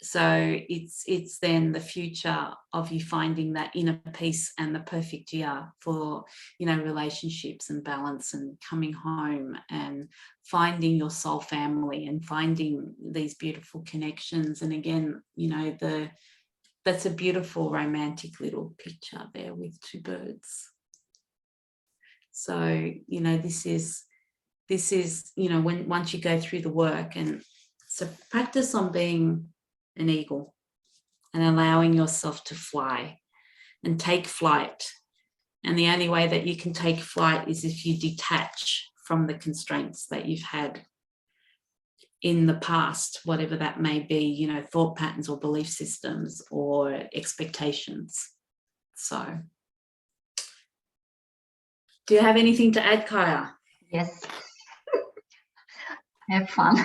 So it's then the future of you finding that inner peace and the perfect year for, you know, relationships and balance and coming home and finding your soul family and finding these beautiful connections. And again, you know, that's a beautiful romantic little picture there with two birds. So, you know, this is, you know, once you go through the work, and so practice on being an eagle and allowing yourself to fly and take flight. And the only way that you can take flight is if you detach from the constraints that you've had in the past, whatever that may be, you know, thought patterns or belief systems or expectations. So, do you have anything to add, Kaya? Yes. Have fun.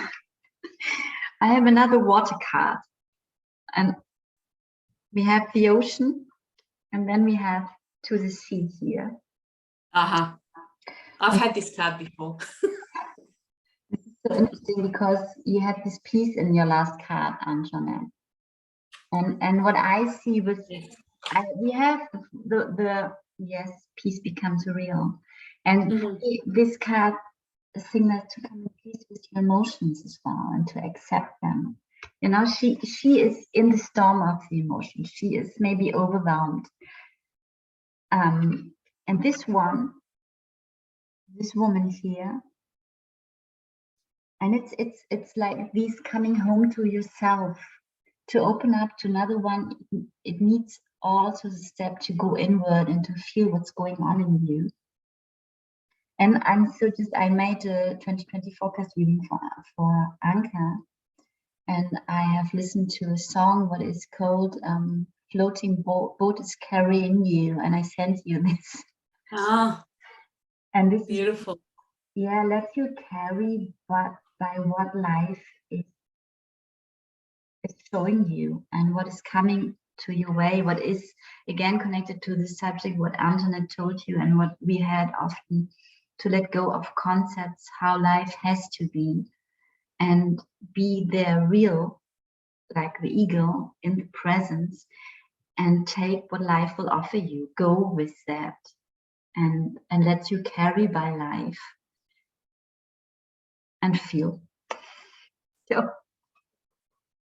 I have another water card, and we have the ocean, and then we have to the sea here. I've had this card before. This is so interesting because you had this piece in your last card, Antoinette. And what I see with, we have the yes, peace becomes real. And this card signals to come in peace with your emotions as well, and to accept them. You know, she is in the storm of the emotions. She is maybe overwhelmed. And this woman here, and it's like this coming home to yourself, to open up to another one. It needs also the step to go inward and to feel what's going on in you. And I made a 2020 forecast reading for Anca, and I have listened to a song what is called Floating Boat is Carrying You, and I sent you this. Ah, and this beautiful. Let you carry by what life is showing you and what is coming to your way, what is again connected to the subject, what Antoinette told you, and what we had often, to let go of concepts, how life has to be, and be there real, like the ego in the presence, and take what life will offer you, go with that, and let you carry by life and feel. So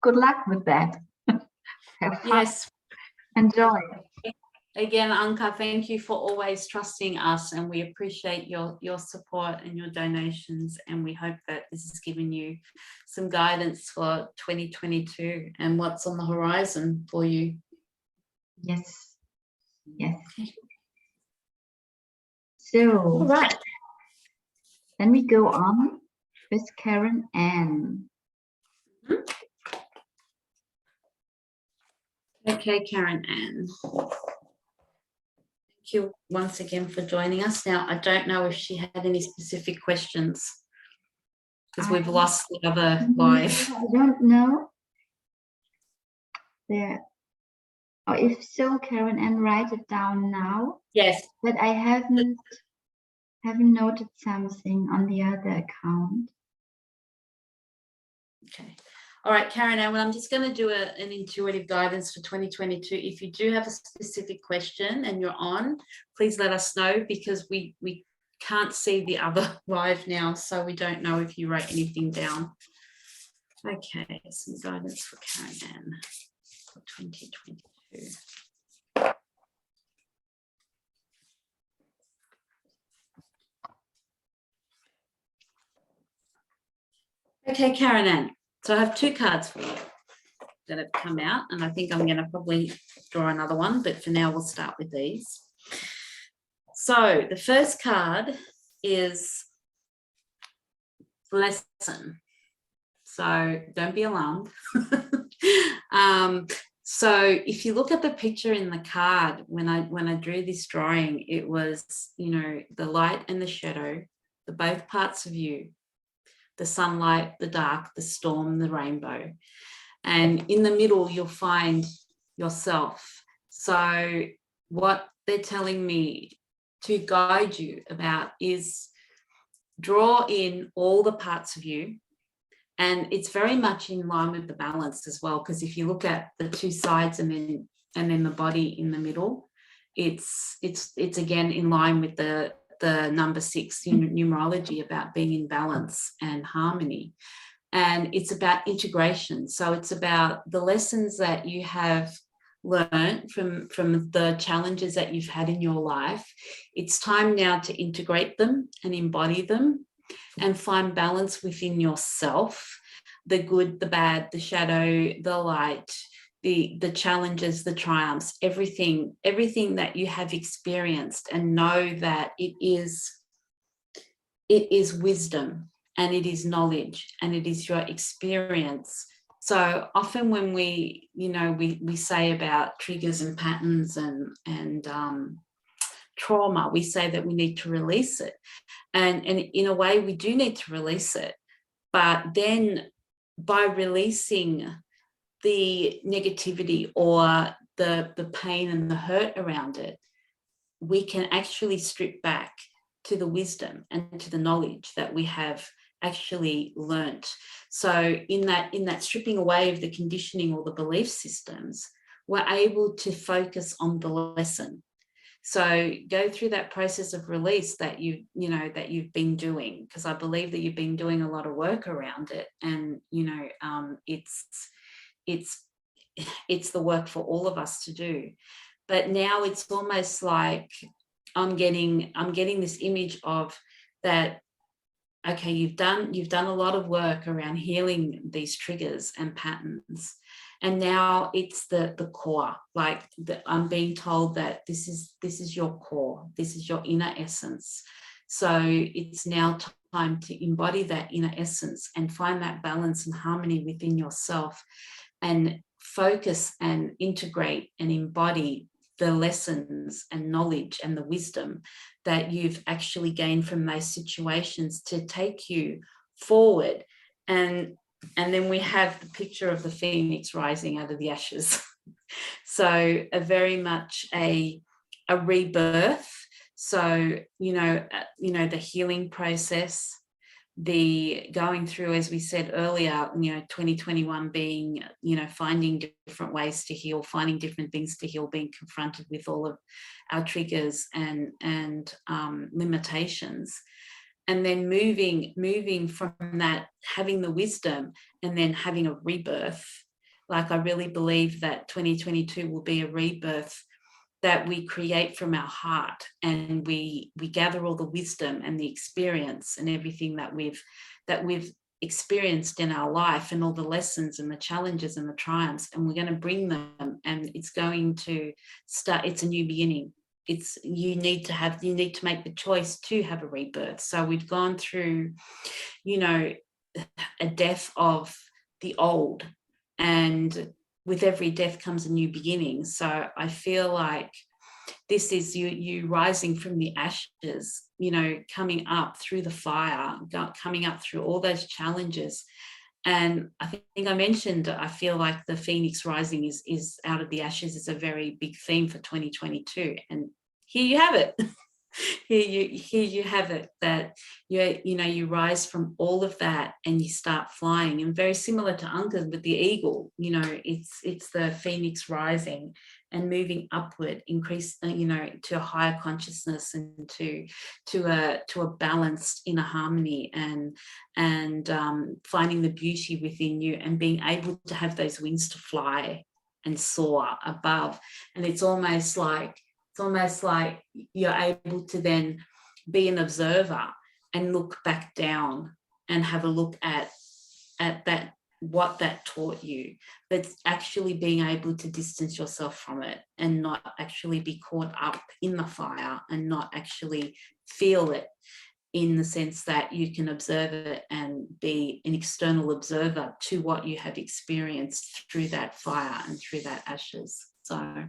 good luck with that. Have fun. Yes. Enjoy. Again, Anca, thank you for always trusting us, and we appreciate your support and your donations, and we hope that this has given you some guidance for 2022 and what's on the horizon for you. Yes. Yes. So, all right. Then we go on with Karen Ann. Okay, Karen Ann. Thank you once again for joining us. Now, I don't know if she had any specific questions because we've lost the other live. I don't know. There. Or if so, Karen Ann, write it down now. Yes. But I haven't noted something on the other account. Okay. All right, Karen Ann, well, I'm just going to do an intuitive guidance for 2022. If you do have a specific question and you're on, please let us know, because we can't see the other live now, so we don't know if you wrote anything down. Okay, some guidance for Karen Ann for 2022. Okay, Karen Ann, so I have two cards for you that have come out, and I think I'm going to probably draw another one, but for now we'll start with these. So the first card is lesson. So don't be alarmed. So if you look at the picture in the card, when I drew this drawing, it was, the light and the shadow, the both parts of you, the sunlight, the dark, the storm, the rainbow. And in the middle, you'll find yourself. So what they're telling me to guide you about is draw in all the parts of you. And it's very much in line with the balance as well, because if you look at the two sides and then the body in the middle, it's again in line with the number 6 numerology, about being in balance and harmony. And it's about integration. So it's about the lessons that you have learned from the challenges that you've had in your life. It's time now to integrate them and embody them and find balance within yourself, the good, the bad, the shadow, the light, the challenges, the triumphs, everything that you have experienced, and know that it is wisdom, and it is knowledge, and it is your experience. So often when we say about triggers and patterns and trauma, we say that we need to release it. And in a way, we do need to release it. But then by releasing the negativity or the pain and the hurt around it, we can actually strip back to the wisdom and to the knowledge that we have actually learnt. So in that stripping away of the conditioning or the belief systems, we're able to focus on the lesson. So go through that process of release that you've been doing, because I believe that you've been doing a lot of work around it, and it's the work for all of us to do. But now it's almost like I'm getting this image of that. Okay, you've done a lot of work around healing these triggers and patterns. And now it's the core, I'm being told that this is your core, this is your inner essence. So it's now time to embody that inner essence and find that balance and harmony within yourself, and focus and integrate and embody the lessons and knowledge and the wisdom that you've actually gained from those situations to take you forward. And then we have the picture of the phoenix rising out of the ashes. So very much a rebirth. So, the healing process, the going through, as we said earlier, 2021 being, finding different ways to heal, finding different things to heal, being confronted with all of our triggers and limitations. And then moving from that, having the wisdom and then having a rebirth. Like, I really believe that 2022 will be a rebirth that we create from our heart, and we gather all the wisdom and the experience and everything that we've experienced in our life, and all the lessons and the challenges and the triumphs, and we're going to bring them, and it's going to start. It's a new beginning. You need to make the choice to have a rebirth. So we've gone through, a death of the old, and with every death comes a new beginning. So I feel like this is you rising from the ashes, coming up through the fire, coming up through all those challenges. And I think I mentioned, I feel like the phoenix rising is out of the ashes is a very big theme for 2022. And here you have it. Here you have it, that you rise from all of that and you start flying. And very similar to Anca with the eagle, it's the phoenix rising and moving upward, increase, to a higher consciousness and to a balanced inner harmony, and finding the beauty within you and being able to have those wings to fly and soar above. And it's almost like you're able to then be an observer and look back down and have a look at that, what that taught you, but actually being able to distance yourself from it and not actually be caught up in the fire and not actually feel it, in the sense that you can observe it and be an external observer to what you have experienced through that fire and through that ashes. So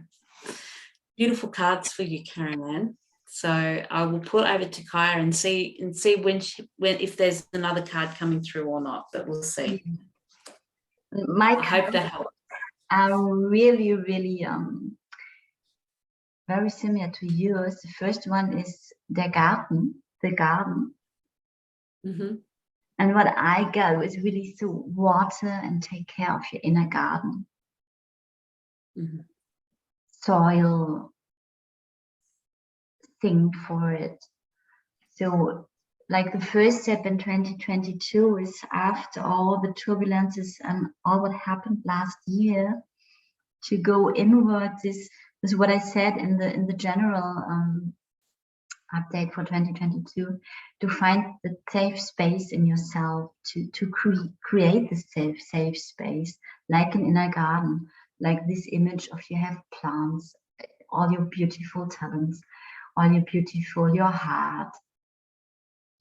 beautiful cards for you, Karen. So I will put over to Kaya and see when if there's another card coming through or not, but we'll see. I hope that helps. Are really, really very similar to yours. The first one is the garden. Mm-hmm. And what I got was really to water and take care of your inner garden. Mm-hmm. Soil, think for it. So like the first step in 2022 is, after all the turbulences and all what happened last year, to go inwards. This is what I said in the general update for 2022, to find the safe space in yourself, to create the safe space, like an inner garden, like this image of you have plants, all your beautiful talents, all your beautiful, your heart,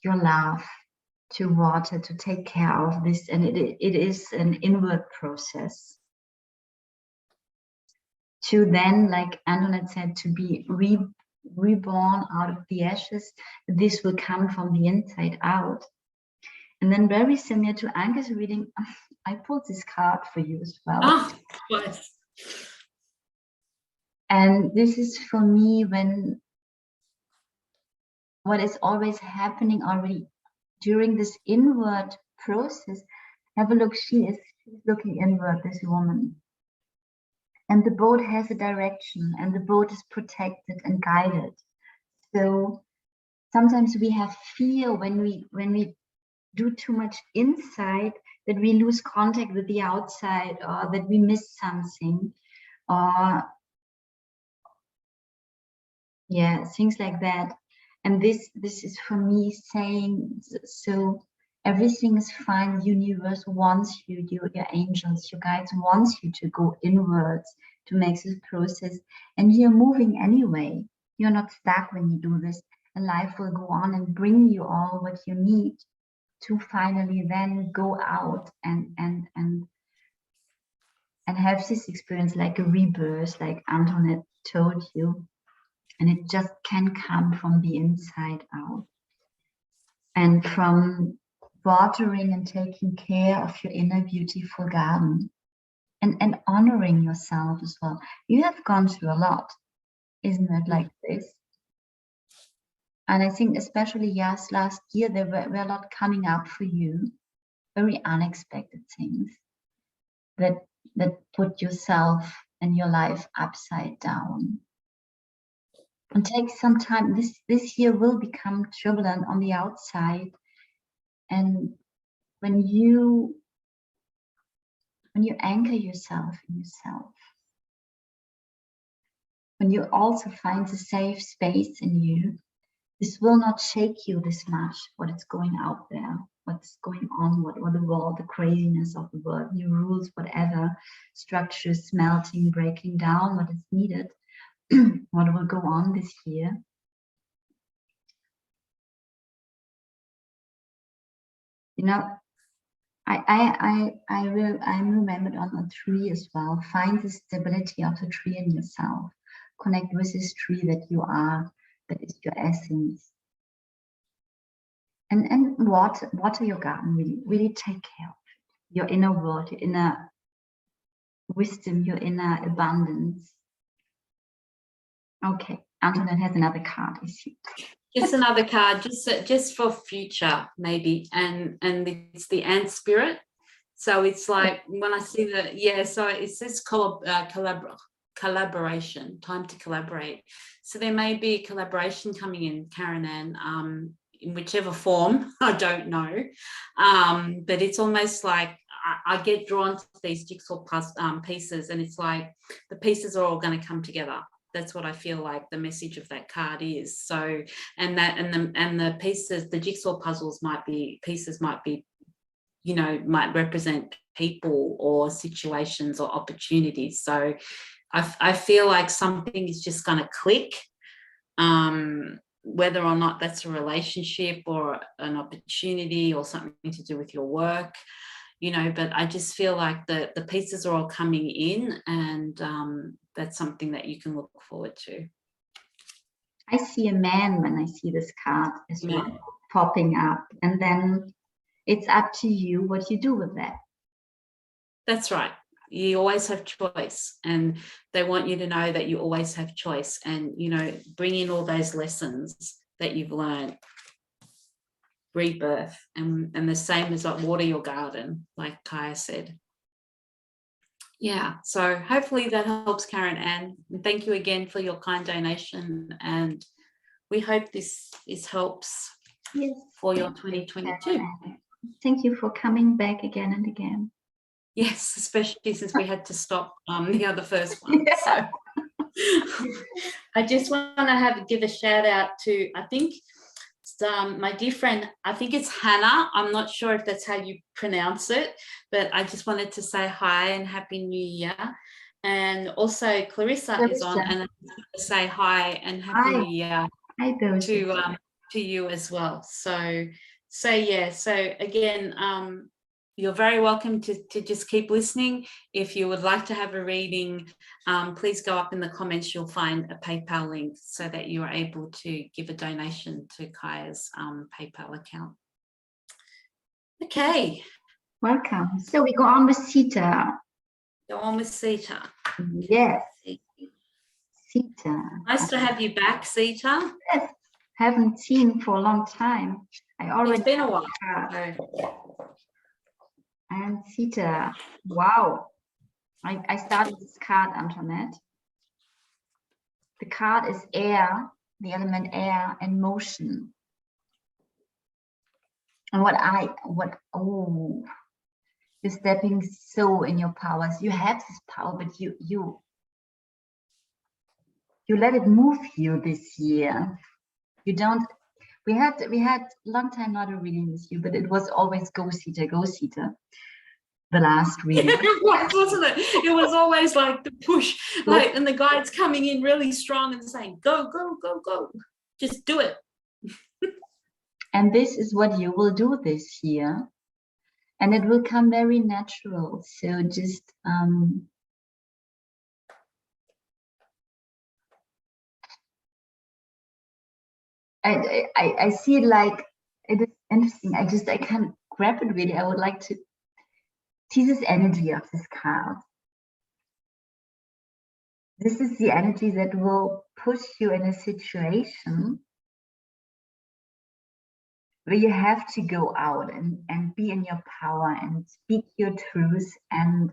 your love, to water, to take care of this. And it is an inward process. To then, like Antoinette said, to be reborn out of the ashes. This will come from the inside out. And then, very similar to Anca's reading, I pulled this card for you as well. Oh, yes. And this is for me when what is always happening already during this inward process. Have a look, she's looking inward, this woman. And the boat has a direction, and the boat is protected and guided. So sometimes we have fear when we do too much inside, that we lose contact with the outside, or that we miss something, or things like that. And this is for me saying, so everything is fine. The universe wants you, your angels, your guides wants you to go inwards, to make this process. And you're moving anyway. You're not stuck when you do this. and life will go on and bring you all what you need to finally then go out and have this experience like a rebirth, like Antoinette told you. And it just can come from the inside out. And from watering and taking care of your inner beautiful garden and honoring yourself as well. You have gone through a lot, isn't it, like this? And I think especially, yes, last year there were a lot coming up for you, very unexpected things that put yourself and your life upside down. And take some time. This year will become turbulent on the outside. And when you anchor yourself in yourself, when you also find a safe space in you, this will not shake you this much, what is going out there, what's going on, what the world, the craziness of the world, new rules, whatever, structures melting, breaking down, what is needed, what will go on this year. You know, I'm remembered on a tree as well. Find the stability of the tree in yourself. Connect with this tree that you are, that is your essence. And water your garden, really take care of it. Your inner world, your inner wisdom, your inner abundance. Okay, Antoinette has another card, I see. Just another card, just for future maybe, and it's the ant spirit. So it's like when I see so it says collaboration, time to collaborate. So there may be collaboration coming in, Karen Ann, in whichever form, I don't know, but it's almost like I get drawn to these jigsaw pieces, and it's like the pieces are all going to come together. That's what I feel like the message of that card is. So, and the pieces, the jigsaw puzzles might be, you know, might represent people or situations or opportunities. So I feel like something is just going to click, whether or not that's a relationship or an opportunity or something to do with your work, you know, but I just feel like the pieces are all coming in, and that's something that you can look forward to. I see a man when I see this card as well popping up, and then it's up to you what you do with that. That's right. You always have choice, and they want you to know that you always have choice, and, you know, bring in all those lessons that you've learned. Rebirth, and the same as like water your garden, like Kaya said. Yeah, so hopefully that helps, Karen Ann. And thank you again for your kind donation, and we hope this helps for your 2022. Thank you for coming back again and again. Yes, especially since we had to stop the other first one. So I just want to give a shout out to, I think, my dear friend, I think it's Hannah. I'm not sure if that's how you pronounce it, but I just wanted to say hi and Happy New Year. And also Clarissa is on, and I just want to say hi and Happy New Year to you as well. So yeah, so again, you're very welcome to just keep listening. If you would like to have a reading, please go up in the comments. You'll find a PayPal link so that you are able to give a donation to Kaya's PayPal account. Okay. Welcome. So we go on with Sita. Go on with Sita. Yes. Sita. Nice to have you back, Sita. Yes. Haven't seen for a long time. It's been a while. And Sita, wow. I started this card, Antoinette. The card is air, the element air and motion. And you're stepping so in your powers. You have this power, but you let it move you this year. You don't. We had a long time not a reading with you, but it was always go Sita, go Sita. The last reading. It was, wasn't it? It was always like the push, like, and the guide's coming in really strong and saying, go, go, go, go. Just do it. And this is what you will do this year. And it will come very natural. So just I see it like, it is interesting. I can't grab it really. I would like to see this energy of this card. This is the energy that will push you in a situation where you have to go out and be in your power and speak your truth and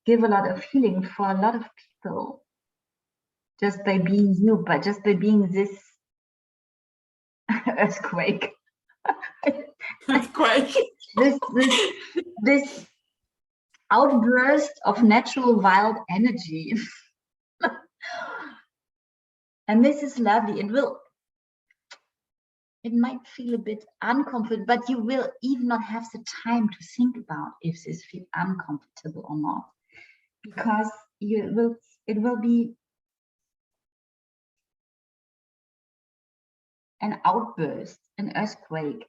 give a lot of healing for a lot of people just by being you, but just by being this earthquake. Earthquake. This outburst of natural wild energy. And this is lovely. It might feel a bit uncomfortable, but you will even not have the time to think about if this feels uncomfortable or not, because it will be an outburst, an earthquake.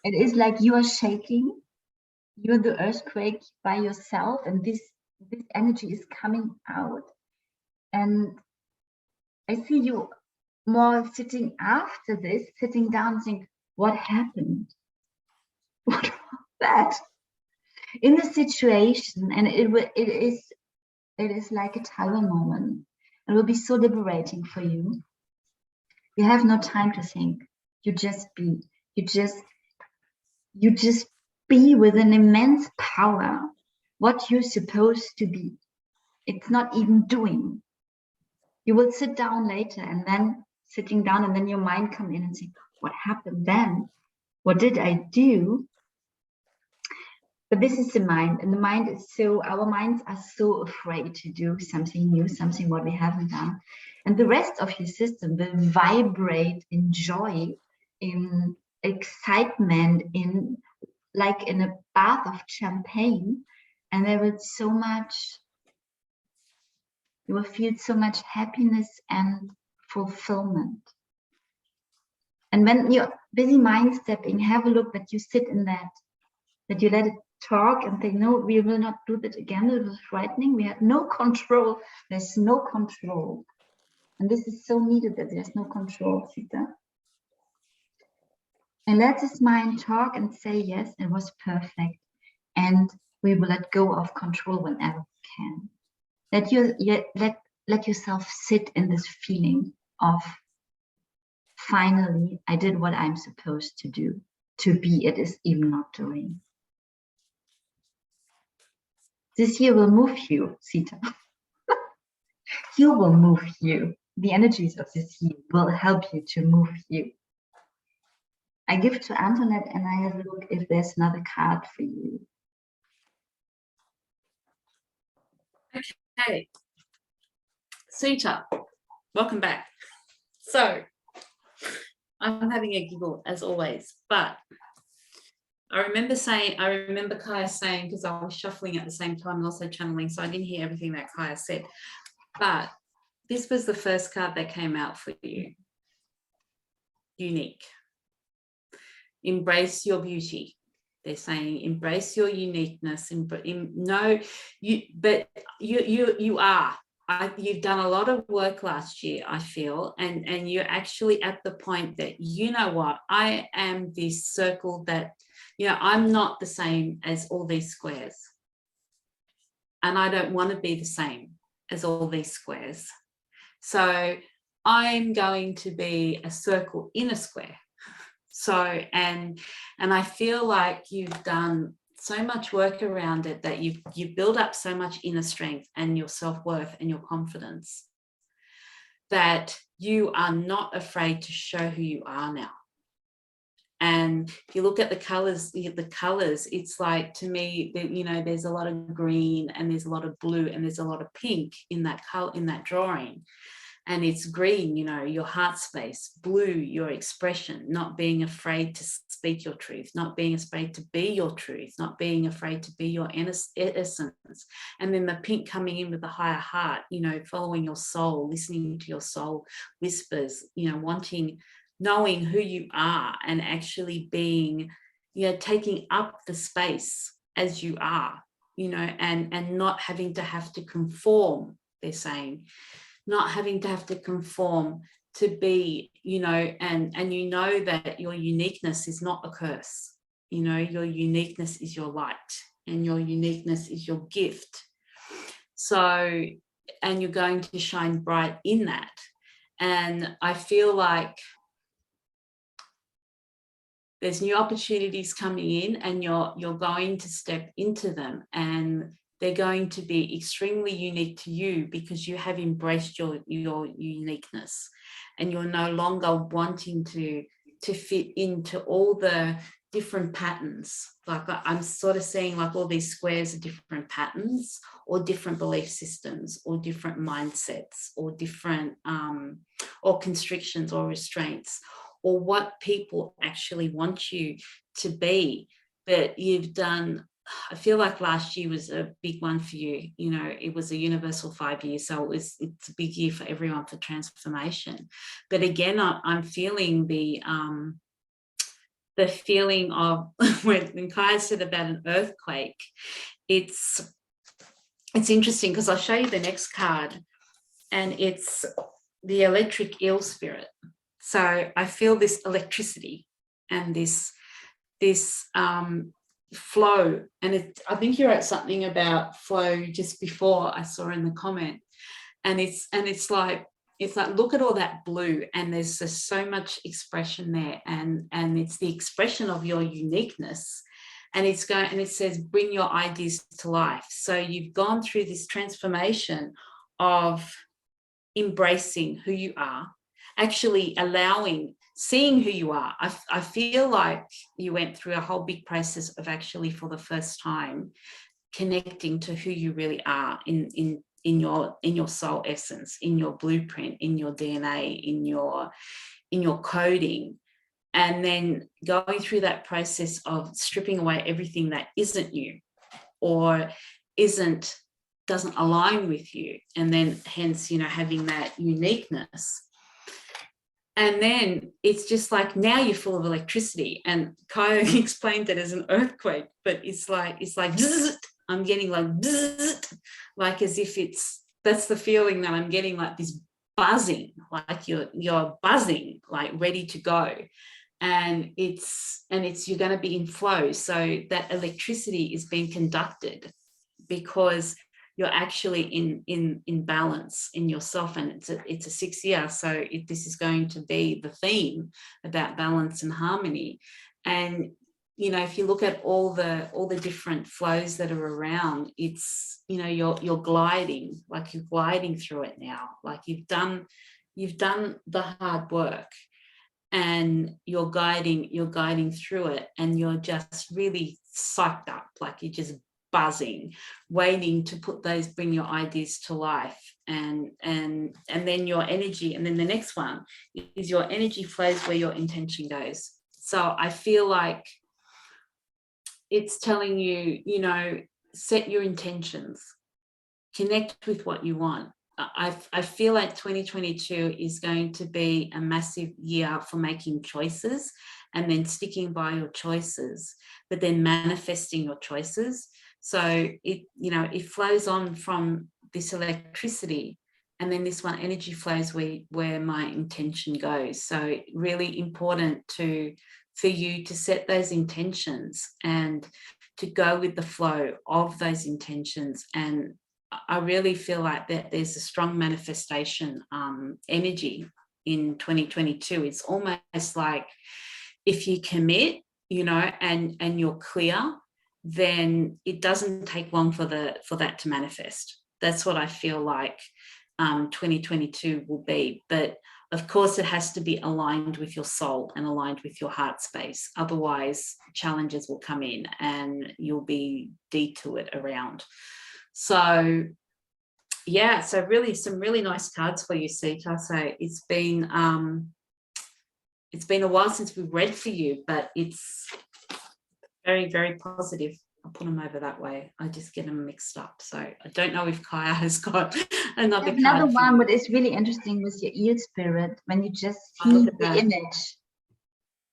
It is like you are shaking, you're the earthquake by yourself, and this energy is coming out. And I see you more sitting after this, sitting down and think, what happened? What was that? In the situation, and it is like a Taiwan moment. It will be so liberating for you. You have no time to think. You just be. You just be with an immense power, what you're supposed to be. It's not even doing. You will sit down later, and then sitting down, and then your mind come in and say, what happened then? What did I do? But this is the mind, and the mind is our minds are so afraid to do something new, something what we haven't done. And the rest of your system will vibrate in joy, in excitement, in a bath of champagne, and there will you will feel so much happiness and fulfillment. And when your busy mind stepping, have a look that you sit in that you let it talk and think, no, we will not do that again. It was frightening. We had no control. There's no control. And this is so needed, that there's no control, Sita. And let this mind talk and say, yes, it was perfect. And we will let go of control whenever we can. Let yourself sit in this feeling of, finally, I did what I'm supposed to do. To be, it is even not doing. This year will move you, Sita. You will move you. The energies of this year will help you to move you. I give to Antoinette, and I have a look if there's another card for you. Okay. Sita, welcome back. So, I'm having a giggle as always, but I remember Kaya saying, because I was shuffling at the same time and also channeling, so I didn't hear everything that Kaya said, but this was the first card that came out for you. Unique. Embrace your beauty. They're saying embrace your uniqueness. You are. You've done a lot of work last year, I feel, and you're actually at the point that, you know what, I am this circle that, I'm not the same as all these squares. And I don't want to be the same as all these squares. So I'm going to be a circle in a square. So, and I feel like you've done so much work around it, that you've built up so much inner strength and your self-worth and your confidence, that you are not afraid to show who you are now. And if you look at the colors, it's like, to me, that, there's a lot of green and there's a lot of blue and there's a lot of pink in that color, in that drawing. And it's green, your heart space, blue, your expression, not being afraid to speak your truth, not being afraid to be your truth, not being afraid to be your essence. And then the pink coming in with the higher heart, following your soul, listening to your soul whispers, wanting knowing who you are and actually being, you know, taking up the space as you are, you know, and not having to have to conform, they're saying, not having to have to conform to be, you know, and you know that your uniqueness is not a curse. You know, your uniqueness is your light and your uniqueness is your gift. So, and you're going to shine bright in that. And I feel like there's new opportunities coming in, and you're going to step into them, and they're going to be extremely unique to you because you have embraced your uniqueness, and you're no longer wanting to fit into all the different patterns. Like I'm sort of seeing like all these squares of different patterns or different belief systems or different mindsets or different or constrictions or restraints, or what people actually want you to be. But you've done, I feel like last year was a big one for you. You know, it was a universal 5 years, so it's a big year for everyone for transformation. But again, I'm feeling the feeling of when Kai said about an earthquake, it's interesting because I'll show you the next card, and it's the electric eel spirit. So I feel this electricity and this flow, and I think you wrote something about flow just before I saw in the comment, and it's like look at all that blue, and there's just so much expression there, and it's the expression of your uniqueness, and it says bring your ideas to life. So you've gone through this transformation of embracing who you are, actually seeing who you are. I feel like you went through a whole big process of actually for the first time connecting to who you really are in your soul essence, in your blueprint, in your DNA, in your coding, and then going through that process of stripping away everything that isn't you or doesn't align with you, and then hence, you know, having that uniqueness. And then it's just like now you're full of electricity, and Kaya explained it as an earthquake, but it's like bzzzt. I'm getting like bzzzt, like as if that's the feeling that I'm getting, like this buzzing, like you're buzzing, like ready to go. And it's you're going to be in flow. So that electricity is being conducted because you're actually in balance in yourself, and it's a 6 year. So this is going to be the theme about balance and harmony. And you know, if you look at all the different flows that are around, it's, you know, you're gliding, like you're gliding through it now, like you've done the hard work, and you're guiding through it, and you're just really psyched up, like you're just buzzing, waiting to bring your ideas to life, and then your energy. And then the next one is your energy flows where your intention goes. So I feel like it's telling you, you know, set your intentions, connect with what you want. I feel like 2022 is going to be a massive year for making choices and then sticking by your choices, but then manifesting your choices. So it flows on from this electricity, and then this one energy flows where my intention goes. So really important for you to set those intentions and to go with the flow of those intentions. And I really feel like that there's a strong manifestation energy in 2022. It's almost like if you commit, you know, and you're clear, then it doesn't take long for that to manifest. That's what I feel like 2022 will be. But of course, it has to be aligned with your soul and aligned with your heart space. Otherwise, challenges will come in and you'll be detoured around. So yeah, so really some really nice cards for you, Sita. So it's been a while since we've read for you, but it's very, very positive. I'll put them over that way. I just get them mixed up. So I don't know if Kaya has got another card. Another one, what is really interesting with your eel spirit, when you just see the image.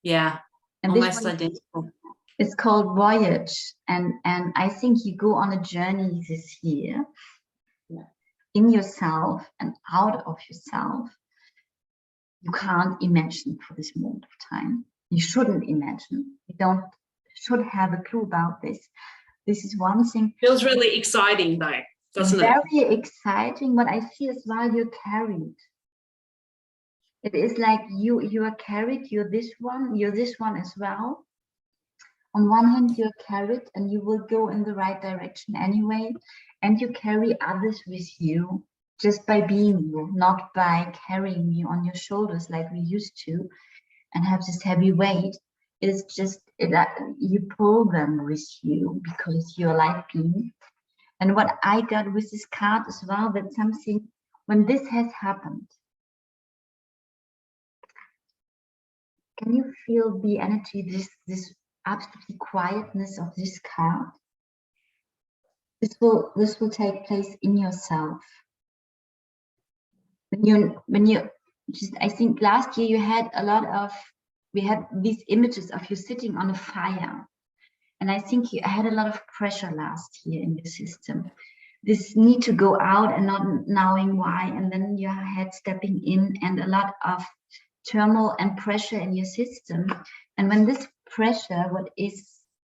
Yeah, and almost identical. It's called Voyage. And I think you go on a journey this year in yourself and out of yourself. You can't imagine for this moment of time. You shouldn't imagine. You should have a clue about this. This is one thing. Feels really exciting though, doesn't it? Very exciting. What I see as well, you're carried. It is like you are carried. You're this one as well. On one hand, you're carried and you will go in the right direction anyway. And you carry others with you just by being you, not by carrying you on your shoulders like we used to and have this heavy weight. It's just you pull them with you because you're light being. And what I got with this card as well, that something, when this has happened, can you feel the energy, this absolute quietness of this card? This will take place in yourself. When you just, I think last year you had we had these images of you sitting on a fire. And I think you had a lot of pressure last year in the system. This need to go out and not knowing why. And then your head stepping in and a lot of turmoil and pressure in your system. And when this pressure, what is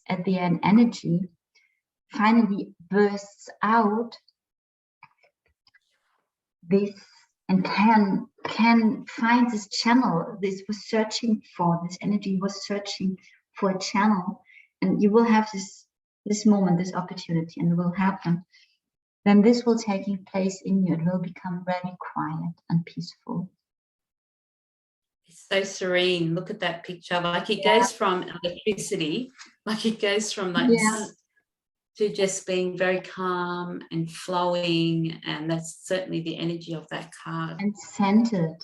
at the end energy, finally bursts out, this and can find this channel. This energy was searching for a channel, and you will have this moment, this opportunity, and it will happen. Then this will taking place in you. It will become very quiet and peaceful. It's so serene. Look at that picture. Like it goes from electricity, like it goes from like to just being very calm and flowing, and that's certainly the energy of that card. And centered,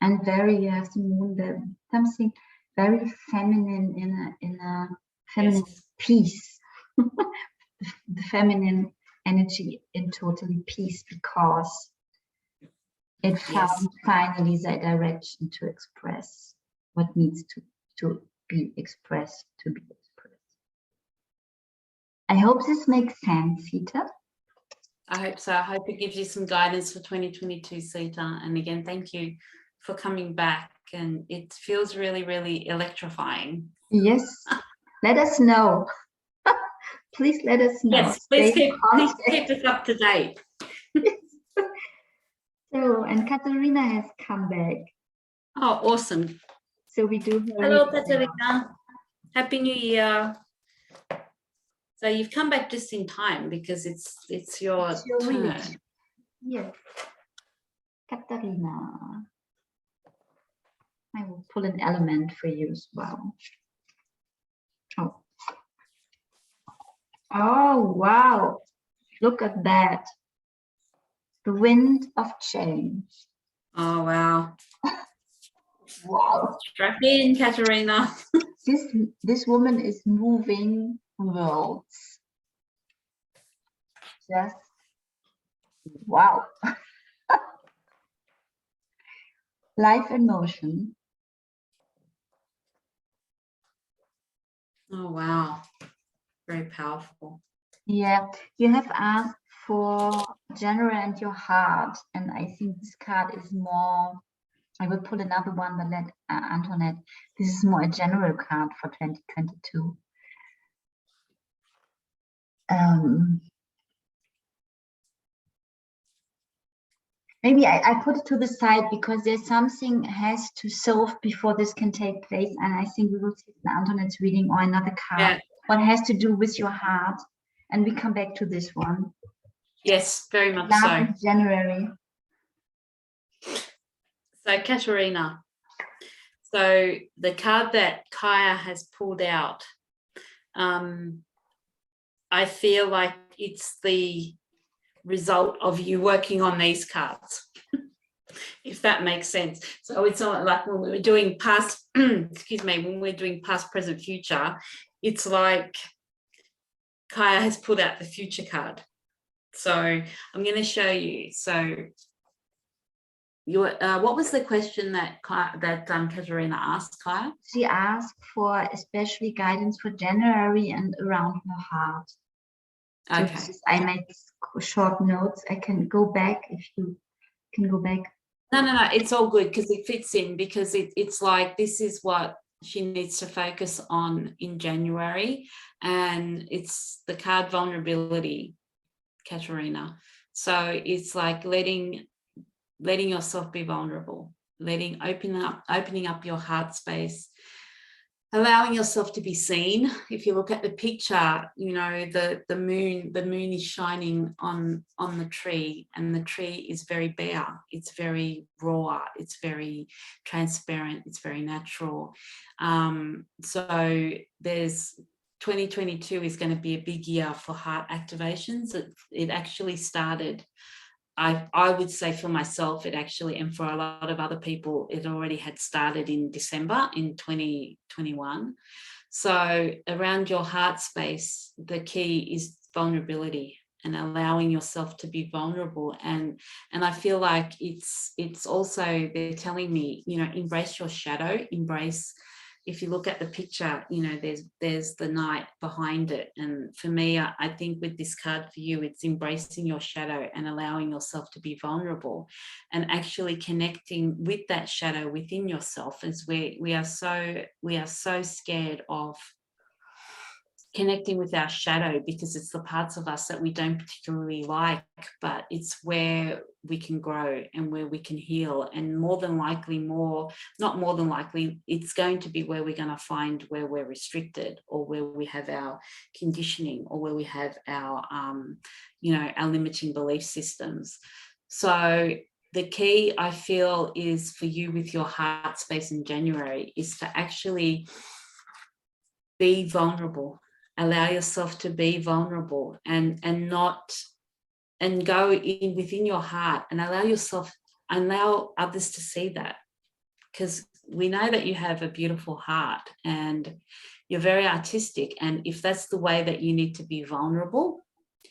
and very, you have the moon, something very feminine in a feminine peace. The feminine energy in totally peace, because it found finally the direction to express what needs to be expressed, to be expressed. I hope this makes sense, Sita. I hope so. I hope it gives you some guidance for 2022, Sita. And again, thank you for coming back. And it feels really, really electrifying. Yes. Let us know. Please let us know. Yes, please keep us up to date. So, and Katharina has come back. Oh, awesome. So we do. Hello, Katharina. Happy New Year. So you've come back just in time because it's your turn. Wish. Yes. Katharina. I will pull an element for you as well. Oh, wow. Look at that. The wind of change. Oh, wow. Wow. Strap in, Katharina. This woman is moving worlds. Just wow. Life in motion. Oh, wow. Very powerful. Yeah, you have asked for general and your heart, and I think this card is more, I will pull another one, but let Antoinette, this is more a general card for 2022. Maybe I put it to the side because there's something has to solve before this can take place, and I think we will see in Antoinette's reading or another card. Yeah. What has to do with your heart, and we come back to this one. Yes, very much Last so. in January. So Katharina, so the card that Kaya has pulled out, I feel like it's the result of you working on these cards, if that makes sense. So it's not like when we were doing past, excuse me, when we're doing past, present, future, it's like Kaya has pulled out the future card. So I'm going to show you. So what was the question that Katharina asked, Kaya? She asked for especially guidance for January and around her heart. So Okay. I made short notes. I can go back if you can go back. No, it's all good because it fits in, because it's like this is what she needs to focus on in January, and it's the card vulnerability, Katharina. So it's like letting yourself be vulnerable, opening up your heart space, allowing yourself to be seen. If you look at the picture, you know, the moon is shining on the tree, and the tree is very bare. It's very raw. It's very transparent. It's very natural. So there's 2022 is going to be a big year for heart activations. It actually started, I would say for myself, it actually, and for a lot of other people, it already had started in December in 2021. So around your heart space, the key is vulnerability and allowing yourself to be vulnerable. And I feel like it's also, they're telling me, you know, embrace your shadow, embrace. If you look at the picture, you know, there's the night behind it. And for me, I think with this card for you, it's embracing your shadow and allowing yourself to be vulnerable and actually connecting with that shadow within yourself, as we are so scared of connecting with our shadow, because it's the parts of us that we don't particularly like, but it's where we can grow and where we can heal. And not more than likely, it's going to be where we're going to find where we're restricted, or where we have our conditioning, or where we have our, our limiting belief systems. So the key, I feel, is for you with your heart space in January is to actually be vulnerable. Allow yourself to be vulnerable and go in within your heart and allow others to see that, because we know that you have a beautiful heart and you're very artistic. And if that's the way that you need to be vulnerable,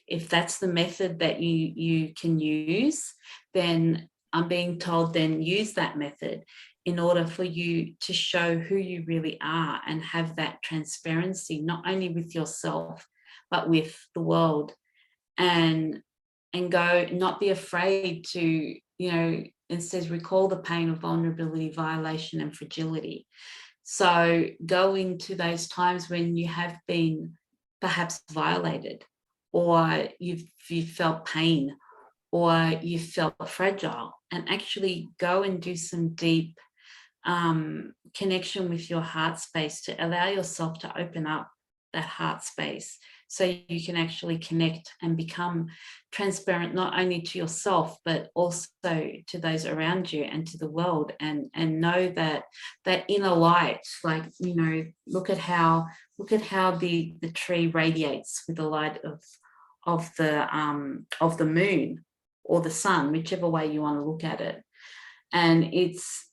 if that's the method that you can use, then I'm being told, then use that method in order for you to show who you really are and have that transparency, not only with yourself, but with the world, and go, not be afraid to, you know, it says recall the pain of vulnerability, violation and fragility. So go into those times when you have been perhaps violated, or you've felt pain, or you felt fragile, and actually go and do some deep connection with your heart space to allow yourself to open up that heart space, so you can actually connect and become transparent, not only to yourself, but also to those around you and to the world, and know that inner light, like, you know, look at how the tree radiates with the light of the moon or the sun, whichever way you want to look at it. And it's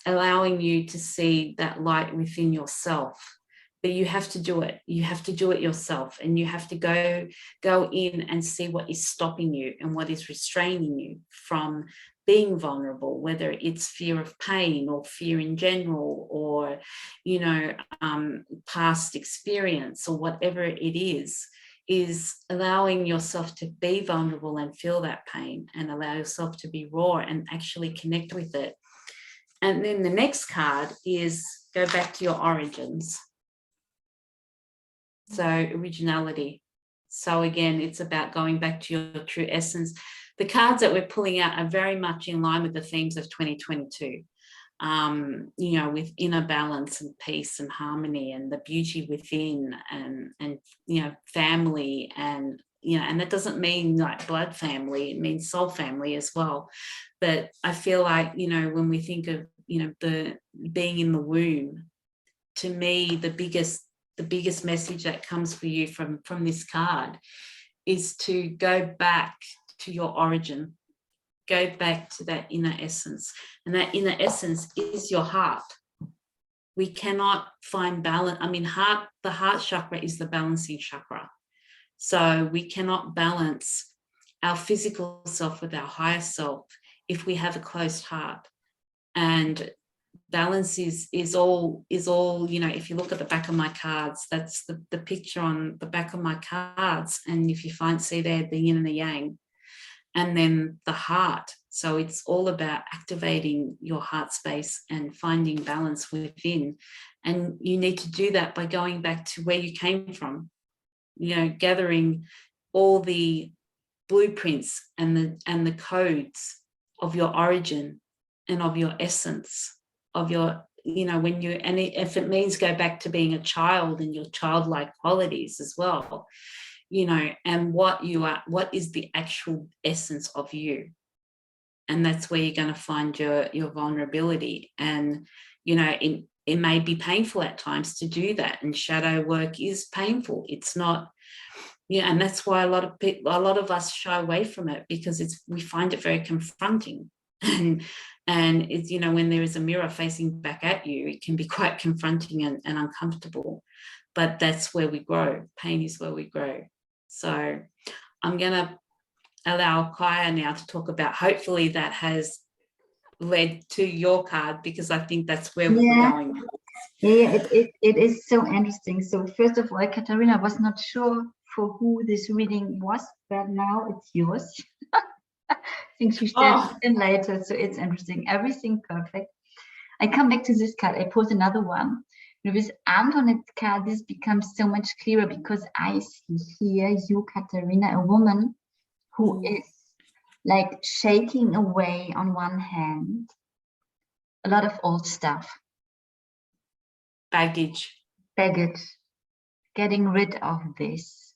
allowing you to see that light within yourself. But you have to do it. You have to do it yourself, and you have to go in and see what is stopping you and what is restraining you from being vulnerable, whether it's fear of pain or fear in general, or, you know, past experience, or whatever it is allowing yourself to be vulnerable and feel that pain, and allow yourself to be raw and actually connect with it. And then the next card is go back to your origins. So originality. So again, it's about going back to your true essence. The cards that we're pulling out are very much in line with the themes of 2022. You know, with inner balance and peace and harmony and the beauty within, and you know, family, and, you know, and that doesn't mean like blood family, it means soul family as well. But I feel like, you know, when we think of, you know, the being in the womb, to me, the biggest message that comes for you from this card is to go back to your origin. Go back to that inner essence, and that inner essence is your heart. We cannot find balance. I mean, the heart chakra is the balancing chakra. So we cannot balance our physical self with our higher self if we have a closed heart. And balance is all, you know, if you look at the back of my cards, that's the picture on the back of my cards. And if you see there the yin and the yang, and then the heart. So it's all about activating your heart space and finding balance within. And you need to do that by going back to where you came from, you know, gathering all the blueprints and the codes of your origin and of your essence, of your, you know, when you, and if it means go back to being a child and your childlike qualities as well, you know, and what you are, what is the actual essence of you. And that's where you're going to find your vulnerability. And, you know, it may be painful at times to do that. And shadow work is painful. It's not, yeah, and that's why a lot of us shy away from it, because we find it very confronting. And it's, you know, when there is a mirror facing back at you, it can be quite confronting and uncomfortable. But that's where we grow. Pain is where we grow. So I'm going to allow Kaya now to talk about, hopefully that has led to your card, because I think that's where we're going. Yeah, it is so interesting. So first of all, Katharina, was not sure for who this reading was, but now it's yours. I think she said it later, so it's interesting. Everything perfect. I come back to this card. I put another one. With Antoinette's card, this becomes so much clearer, because I see here you, Katharina, a woman who is like shaking away on one hand a lot of old stuff. Baggage, getting rid of this.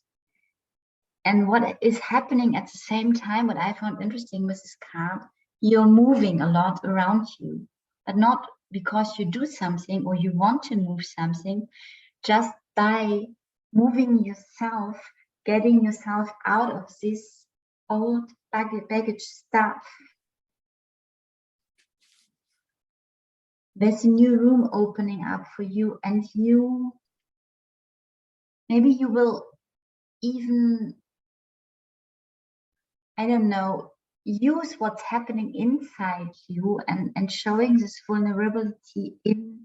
And what is happening at the same time, what I found interesting with this card, you're moving a lot around you, but not because you do something or you want to move something, just by moving yourself, getting yourself out of this old baggage stuff. There's a new room opening up for you, and maybe you will even, I don't know, use what's happening inside you and showing this vulnerability in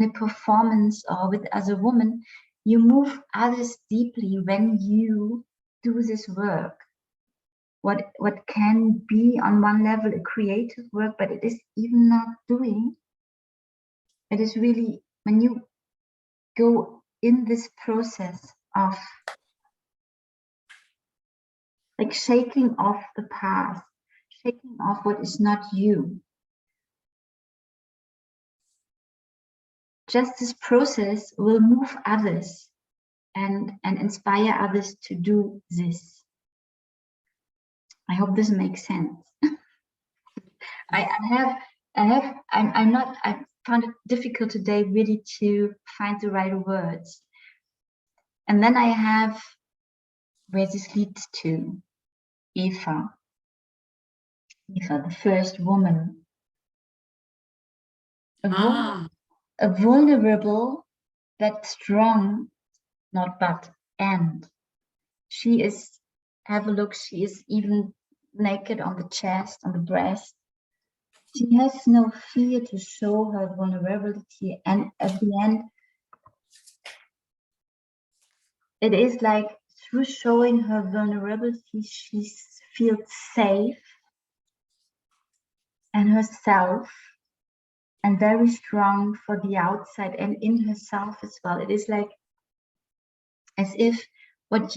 a performance or with as a woman. You move others deeply when you do this work. What can be on one level a creative work, but it is even not doing. It is really when you go in this process of like shaking off the past, shaking off what is not you. Just this process will move others and inspire others to do this. I hope this makes sense. I found it difficult today really to find the right words. And then I have where this leads to Eva, the first woman. A vulnerable but strong, not but, and. She is, have a look, she is even naked on the chest, on the breast. She has no fear to show her vulnerability, and at the end, it is like through showing her vulnerability, she feels safe and herself, and very strong for the outside and in herself as well. It is like as if what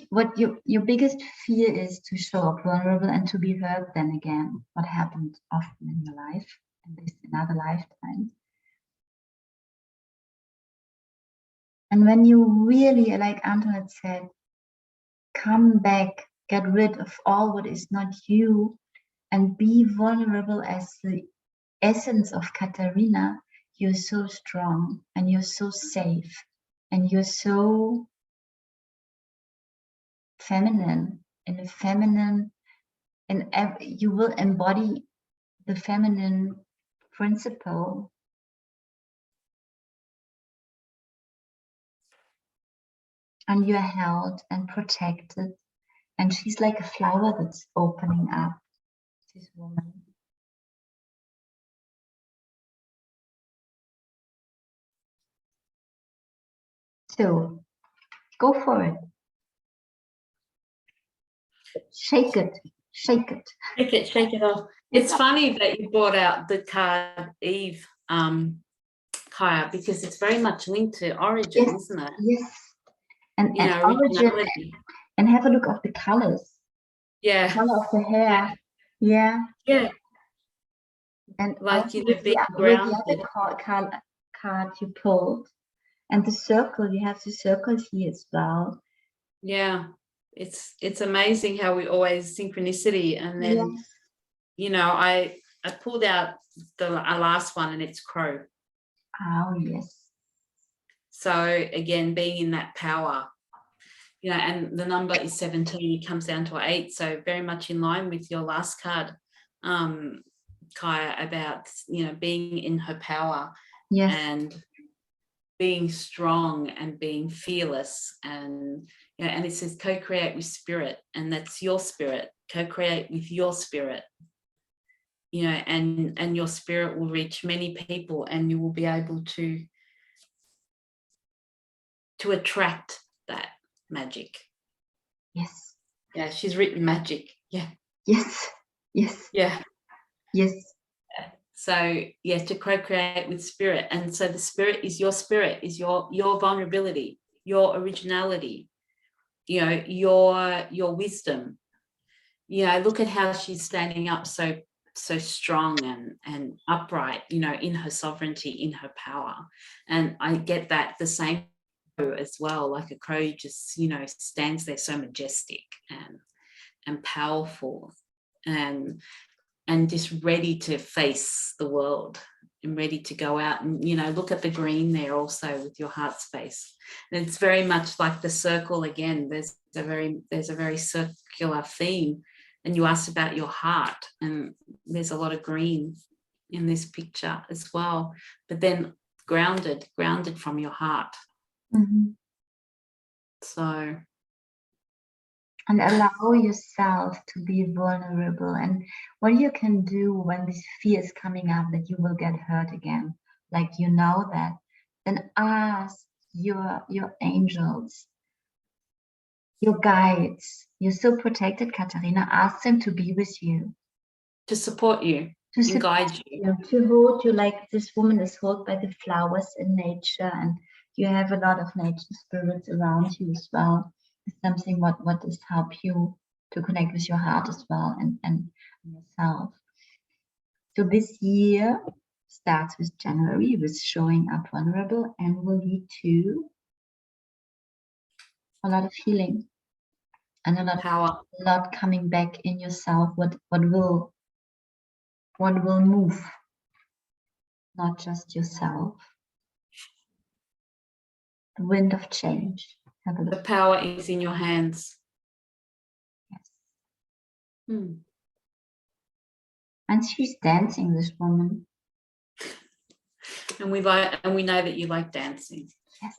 your biggest fear is to show up vulnerable and to be hurt then again, what happened often in your life, and this in other lifetimes. And when you really, like Antoinette said, come back, get rid of all what is not you, and be vulnerable as the essence of Katharina, you're so strong and you're so safe and you're so feminine, you will embody the feminine principle. and you're held and protected. And she's like a flower that's opening up, this woman. So go for it. Shake it, shake it. Shake it off. It's funny that you brought out the card Eve, Kaya, because it's very much linked to origin, Yes, isn't it? yes. And, You know, originality. And have a look of the colors. Yeah. The color of the hair. Yeah. Yeah. And like, you know, with being the grounded. other card you pulled, and the circle, you have the circles here as well. Yeah. It's amazing how we always synchronicity. And then, Yes. you know, I pulled out the last one, and it's crow. Oh, yes. So again, being in that power, you know, and the number is 17, it comes down to 8. So very much in line with your last card, Kaya, about, you know, being in her power. Yes. And being strong and being fearless. And, you know, and it says co-create with spirit, and that's your spirit. Co-create with your spirit, you know, and your spirit will reach many people, and you will be able to attract that magic. Yes. Yeah, she's written magic. Yeah. Yes. Yes. Yeah. Yes. So yeah, to co-create with spirit. And so the spirit, is your vulnerability, your originality, you know, your wisdom. You know, look at how she's standing up so strong and upright, you know, in her sovereignty, in her power. And I get that the same as well, like a crow just, you know, stands there so majestic and powerful and just ready to face the world and ready to go out. And, you know, look at the green there also with your heart space. And it's very much like the circle again. There's a very circular theme. And you asked about your heart, and there's a lot of green in this picture as well. But then grounded from your heart. Mm-hmm. So. And allow yourself to be vulnerable. And what you can do when this fear is coming up that you will get hurt again, like you know that, then ask your angels, your guides. You're so protected, Katharina. Ask them to be with you. To support you, to guide you. To hold you, like this woman is held by the flowers in nature, and you have a lot of nature spirits around you as well. Something what does help you to connect with your heart as well and yourself. So this year starts with January, with showing up vulnerable, and will lead to a lot of healing and a lot of power, a lot coming back in yourself. What will move, not just yourself. The wind of change. The power is in your hands. Yes. Hmm. And she's dancing, this woman. And we know that you like dancing. Yes.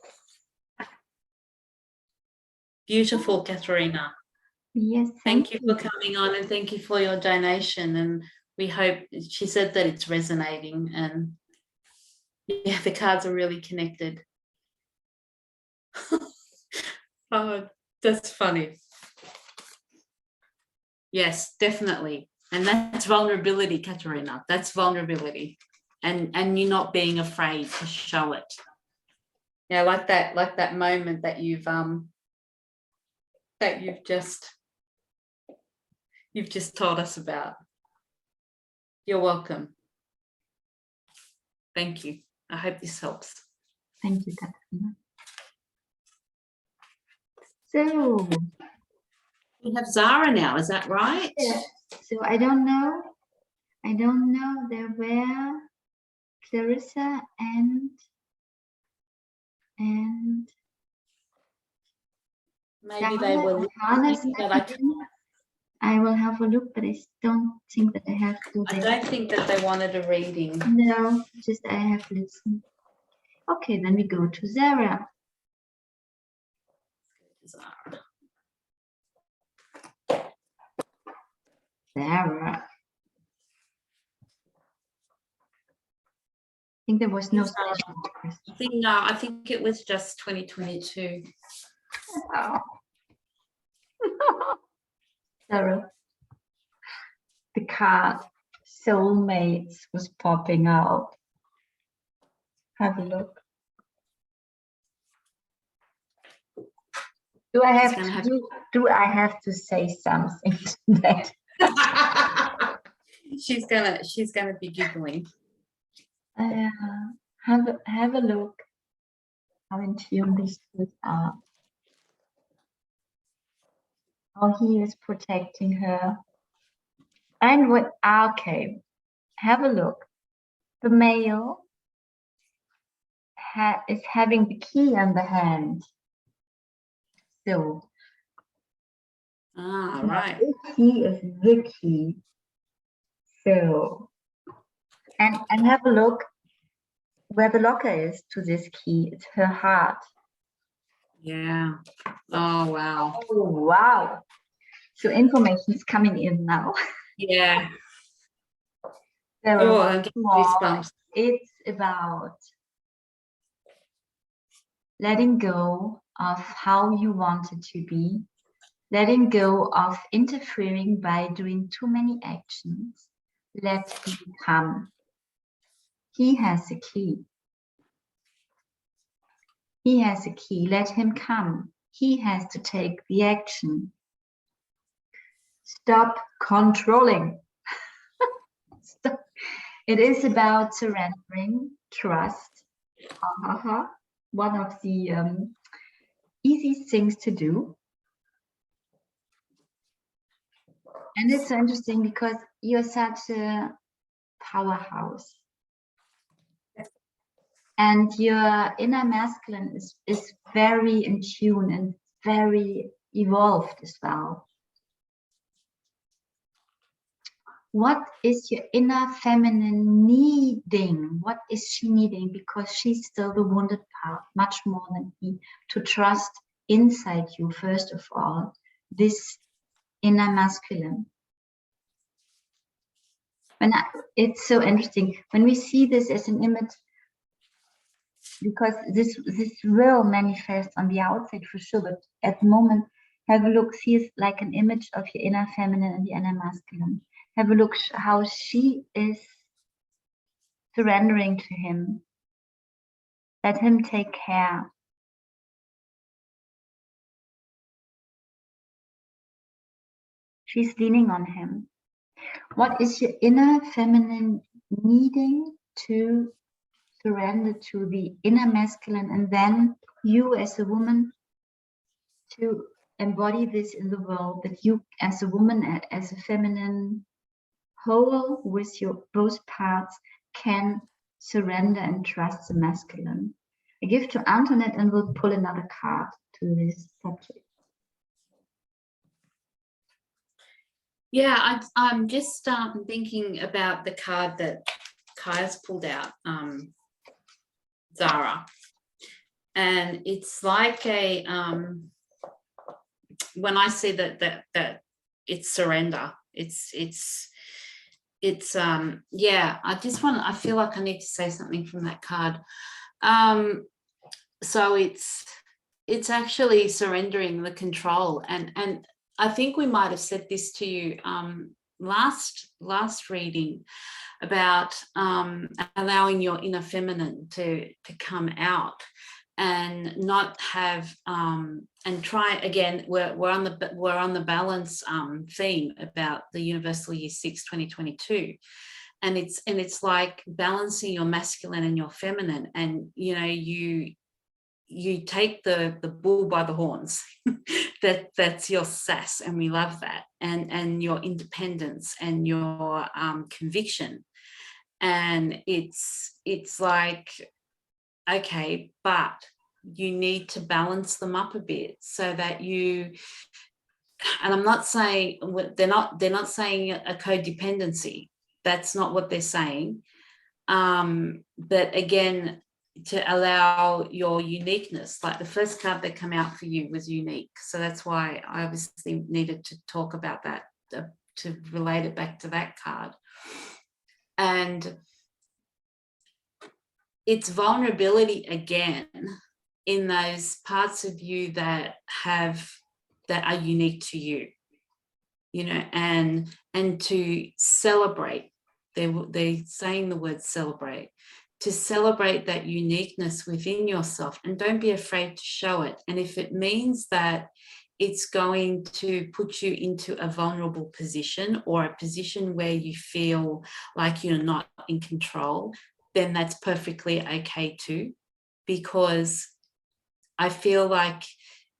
Beautiful, Katharina. Yes. Thank you for coming on, and thank you for your donation. And we hope, she said that it's resonating, and yeah, the cards are really connected. Oh, that's funny. Yes, definitely. And that's vulnerability, Katharina. That's vulnerability. And you're not being afraid to show it. Yeah, like that moment that you've just told us about. You're welcome. Thank you. I hope this helps. Thank you, Katharina. So we have Zahra now, is that right? Yeah. So I don't know. There were Clarissa and maybe they were listening, but I will have a look, but I don't think that I have to. I don't think that they wanted a reading. No, just I have listened. Okay, then we go to Zahra. Zahra. Zahra. I think there was no special question. I think it was just 2022. Oh. Zahra. The card soulmates was popping out. Have a look. Do I have to say something to that? she's gonna be giggling. Have a look how in tune these two are. How he is protecting her. And what? Okay, have a look. The male is having the key in the hand. So, right. He is the key. So, and have a look where the locker is to this key. It's her heart. Yeah. Oh, wow. Oh, wow. So information is coming in now. Yeah. So I'm getting goosebumps. it's about letting go of how you want it to be, letting go of interfering by doing too many actions. Let him come. He has a key. He has a key. Let him come. He has to take the action. Stop controlling. Stop. It is about surrendering, trust. One of the easy things to do. And it's so interesting because you're such a powerhouse. And your inner masculine is very in tune and very evolved as well. What is your inner feminine needing? What is she needing? Because she's still the wounded part, much more than he, to trust inside you, first of all, this inner masculine. It's so interesting when we see this as an image, because this will manifest on the outside for sure, but at the moment, have a look, see it like an image of your inner feminine and the inner masculine. Have a look how she is surrendering to him. Let him take care. She's leaning on him. What is your inner feminine needing to surrender to the inner masculine, and then you as a woman to embody this in the world, that you as a woman, as a feminine whole with your both parts, can surrender and trust the masculine. I give to Antoinette and we'll pull another card to this subject. Yeah, I'm just thinking about the card that Kaya's pulled out, Zahra. And it's like a, when I see that it's surrender, it's yeah, I feel like I need to say something from that card. So it's actually surrendering the control, and I think we might have said this to you last reading about allowing your inner feminine to come out and not have and try again. We're on the balance theme about the Universal Year 6 2022, and it's like balancing your masculine and your feminine, and you take the bull by the horns. That's your sass, and we love that, and your independence and your conviction. And it's like, okay, but you need to balance them up a bit so that you, and I'm not saying, they're not saying a codependency. That's not what they're saying. But again, allow your uniqueness. Like the first card that came out for you was unique, so that's why I obviously needed to talk about that, to relate it back to that card. And it's vulnerability again in those parts of you that are unique to you, you know, and to celebrate. They're saying the word celebrate, to celebrate that uniqueness within yourself, and don't be afraid to show it. And if it means that it's going to put you into a vulnerable position, or a position where you feel like you're not in control, then that's perfectly okay too, because I feel like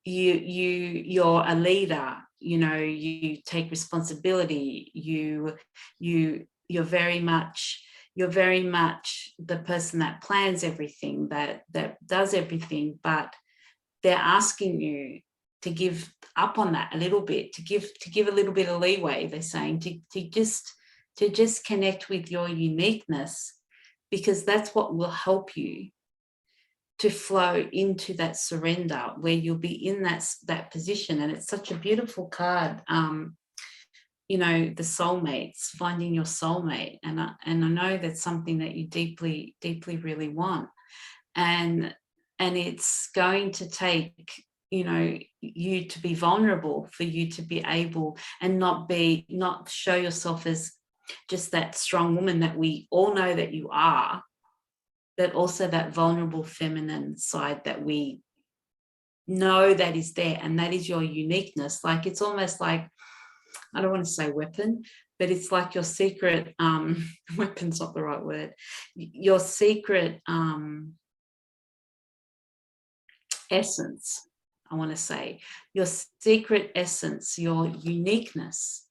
you're a leader, you know, you take responsibility, you're very much the person that plans everything, that does everything, but they're asking you to give up on that a little bit, to give a little bit of leeway. They're saying to just connect with your uniqueness, because that's what will help you to flow into that surrender, where you'll be in that position. And it's such a beautiful card. You know, the soulmates, finding your soulmate, and I know that's something that you deeply really want, and it's going to take, you know, you to be vulnerable, for you to be able, and not show yourself as just that strong woman that we all know that you are, but also that vulnerable feminine side that we know that is there, and that is your uniqueness. Like, it's almost like, I don't want to say weapon, but it's like your secret, weapon's not the right word, your secret essence, I want to say, your secret essence, your uniqueness.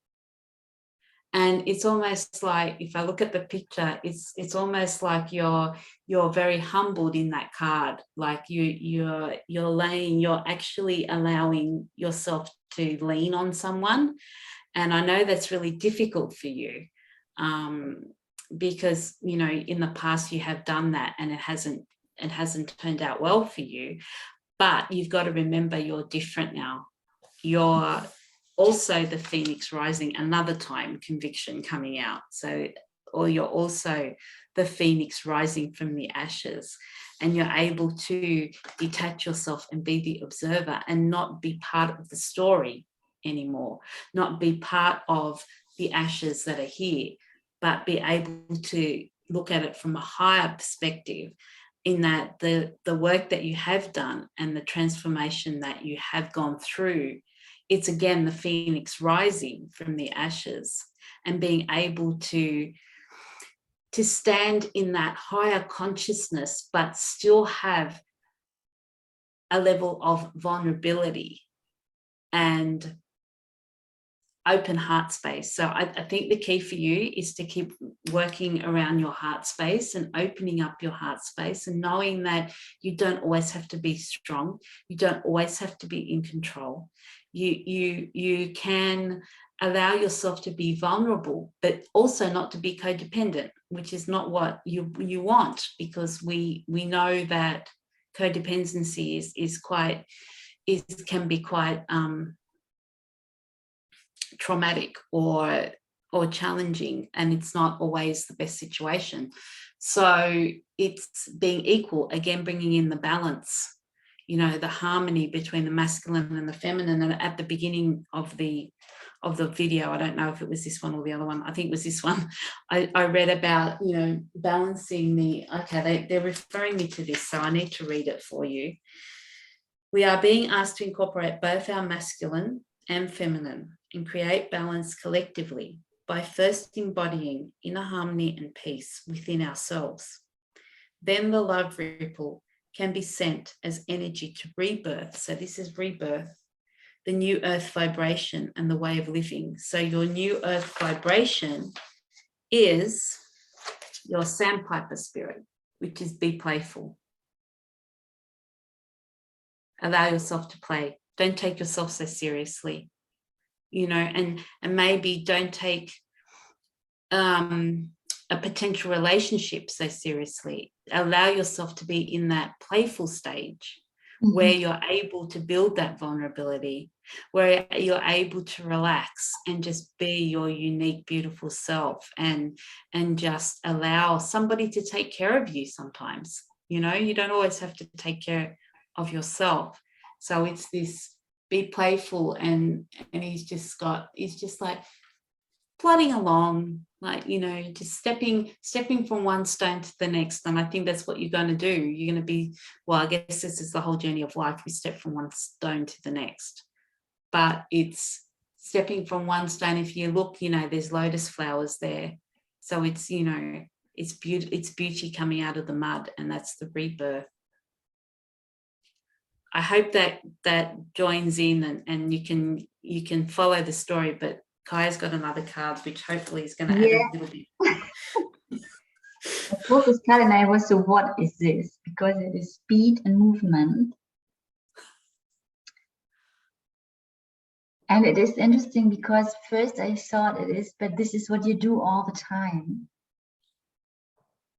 And it's almost like, if I look at the picture, it's almost like you're very humbled in that card. Like you're actually allowing yourself to lean on someone. And I know that's really difficult for you, because, you know, in the past you have done that and it hasn't turned out well for you. But you've got to remember, you're different now. You're also the phoenix rising, another time conviction coming out. So, or you're also the phoenix rising from the ashes, and you're able to detach yourself and be the observer, and not be part of the story anymore, not be part of the ashes that are here, but be able to look at it from a higher perspective, in that the work that you have done and the transformation that you have gone through, it's again the phoenix rising from the ashes, and being able to stand in that higher consciousness, but still have a level of vulnerability and open heart space. So I think the key for you is to keep working around your heart space and opening up your heart space, and knowing that you don't always have to be strong. You don't always have to be in control. You can allow yourself to be vulnerable, but also not to be codependent, which is not what you want, because we know that codependency can be quite traumatic or challenging, and it's not always the best situation. So it's being equal, again, bringing in the balance, you know, the harmony between the masculine and the feminine. And at the beginning of the video, I don't know if it was this one or the other one, I think it was this one, I read about, you know, balancing they're referring me to this, so I need to read it for you. We are being asked to incorporate both our masculine and feminine and create balance collectively by first embodying inner harmony and peace within ourselves. Then the love ripple can be sent as energy to rebirth. So this is rebirth, the new earth vibration and the way of living. So your new earth vibration is your sandpiper spirit, which is be playful. Allow yourself to play. Don't take yourself so seriously, you know, and maybe don't take a potential relationship so seriously. Allow yourself to be in that playful stage where you're able to build that vulnerability, where you're able to relax and just be your unique, beautiful self, and just allow somebody to take care of you sometimes. You know, you don't always have to take care of yourself. So it's this, be playful, and he's just like plodding along, like, you know, just stepping from one stone to the next. And I think that's what you're going to do. You're going to be, well, I guess this is the whole journey of life. We step from one stone to the next, but it's stepping from one stone. If you look, you know, there's lotus flowers there. So it's, you know, it's beauty coming out of the mud, and that's the rebirth. I hope that joins in, and you can follow the story, but Kaya's got another card, which hopefully is going to add a little bit. I thought this card and I was, so what is this? Because it is speed and movement. And it is interesting because first I thought it is, but this is what you do all the time.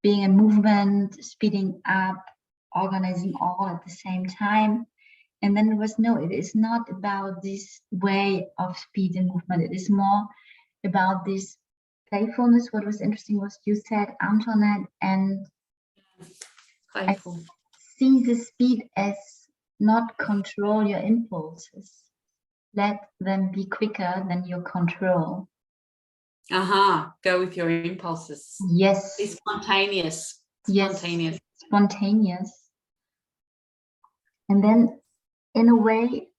Being in movement, speeding up, organizing all at the same time. And then it was, no, it is not about this way of speed and movement. It is more about this playfulness. What was interesting was you said, Antoinette, and playful. I see the speed as not control your impulses. Let them be quicker than your control. Go with your impulses. Yes. Be spontaneous. Yes. Spontaneous. And then in a way,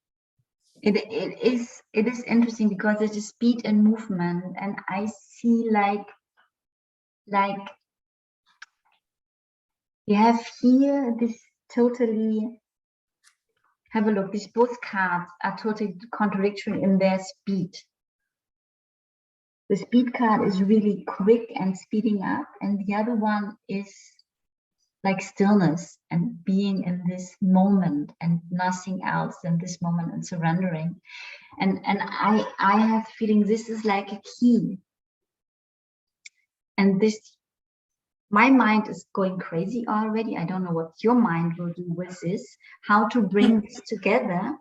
it is interesting because it is speed and movement, and I see like you have here this totally, have a look, these both cards are totally contradictory in their speed. The speed card is really quick and speeding up, and the other one is like stillness and being in this moment and nothing else in this moment, and surrendering. And I have the feeling this is like a key. And this, my mind is going crazy already. I don't know what your mind will do with this, how to bring this together.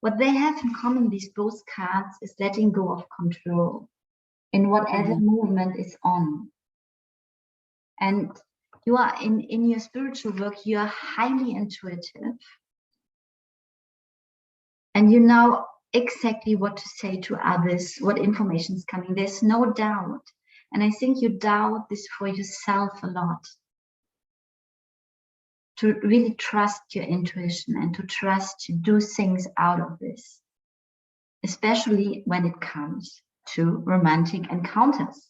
What they have in common, these both cards, is letting go of control in whatever movement is on. And you are in your spiritual work, you are highly intuitive. And you know exactly what to say to others, what information is coming. There's no doubt. And I think you doubt this for yourself a lot. To really trust your intuition and to trust to do things out of this. Especially when it comes to romantic encounters.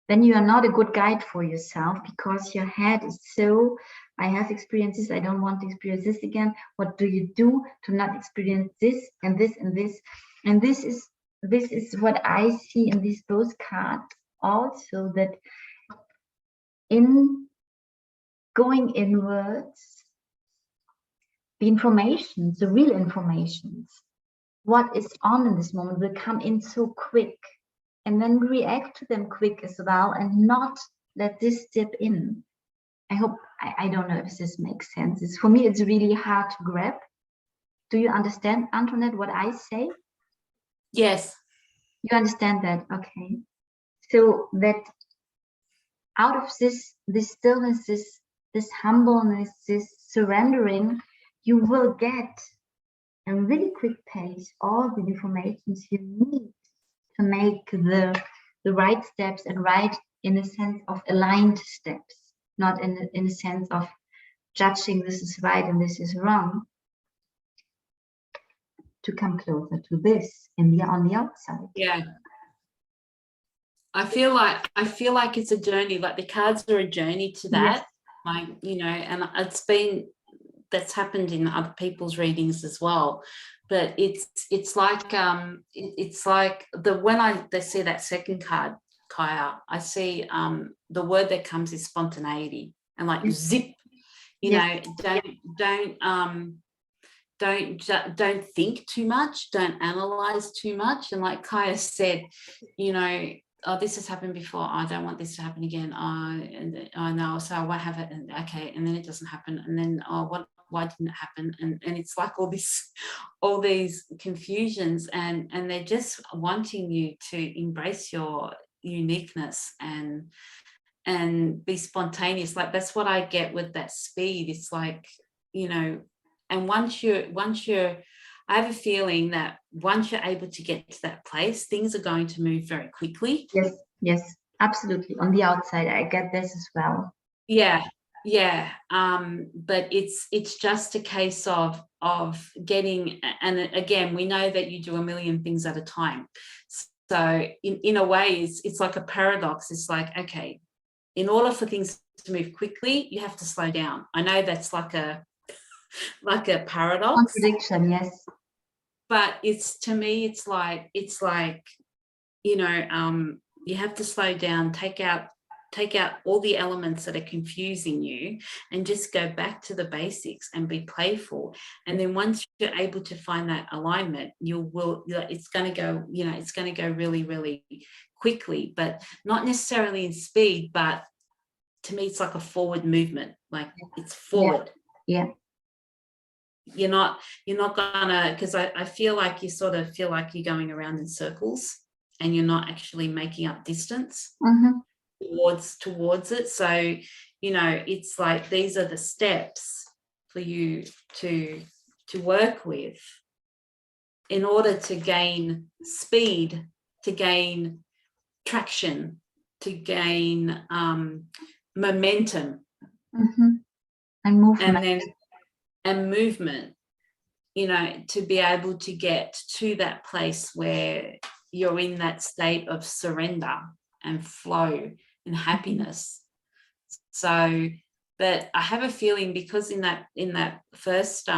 Then you are not a good guide for yourself because your head is so, I have experienced this, I don't want to experience this again. What do you do to not experience this and this and this? And this is what I see in these both cards also, that in going inwards, the information, the real information, what is on in this moment will come in so quick. And then react to them quick as well, and not let this step in. I hope, I don't know if this makes sense. For me, it's really hard to grab. Do you understand, Antoinette, what I say? Yes. You understand that? Okay. So that out of this stillness, this humbleness, this surrendering, you will get a really quick pace all the information you need to make the right steps, and right in a sense of aligned steps, not in a sense of judging this is right and this is wrong, to come closer to this on the outside. Yeah. I feel like it's a journey, like the cards are a journey to that. Yes. Like, you know, and that's happened in other people's readings as well. But it's like when they see that second card, Kaya, I see the word that comes is spontaneity, and like zip, you know, don't think too much, don't analyze too much. And like Kaya said, you know, oh, this has happened before, I don't want this to happen again, and I know, so I won't have it, and okay, and then it doesn't happen, and then, oh, why didn't it happen? And it's like all these confusions, and they're just wanting you to embrace your uniqueness and be spontaneous. Like, that's what I get with that speed. It's like, you know, and once you're I have a feeling that once you're able to get to that place, things are going to move very quickly. Yes, absolutely. On the outside, I get this as well. Yeah. But it's just a case of getting, and again, we know that you do a million things at a time. So in a way, it's like a paradox. It's like, okay, in order for things to move quickly, you have to slow down. I know that's like a paradox. Contradiction, yes. But to me, it's like, you know, you have to slow down, take out all the elements that are confusing you, and just go back to the basics and be playful. And then once you're able to find that alignment, it's going to go really, really quickly, but not necessarily in speed, but to me, it's like a forward movement, like it's forward. Yeah. You're not gonna, because I feel like you sort of feel like you're going around in circles and you're not actually making up distance towards it. So, you know, it's like these are the steps for you to work with in order to gain speed, to gain traction, to gain momentum, and movement. And movement, you know, to be able to get to that place where you're in that state of surrender and flow and happiness. So, but I have a feeling, because in that first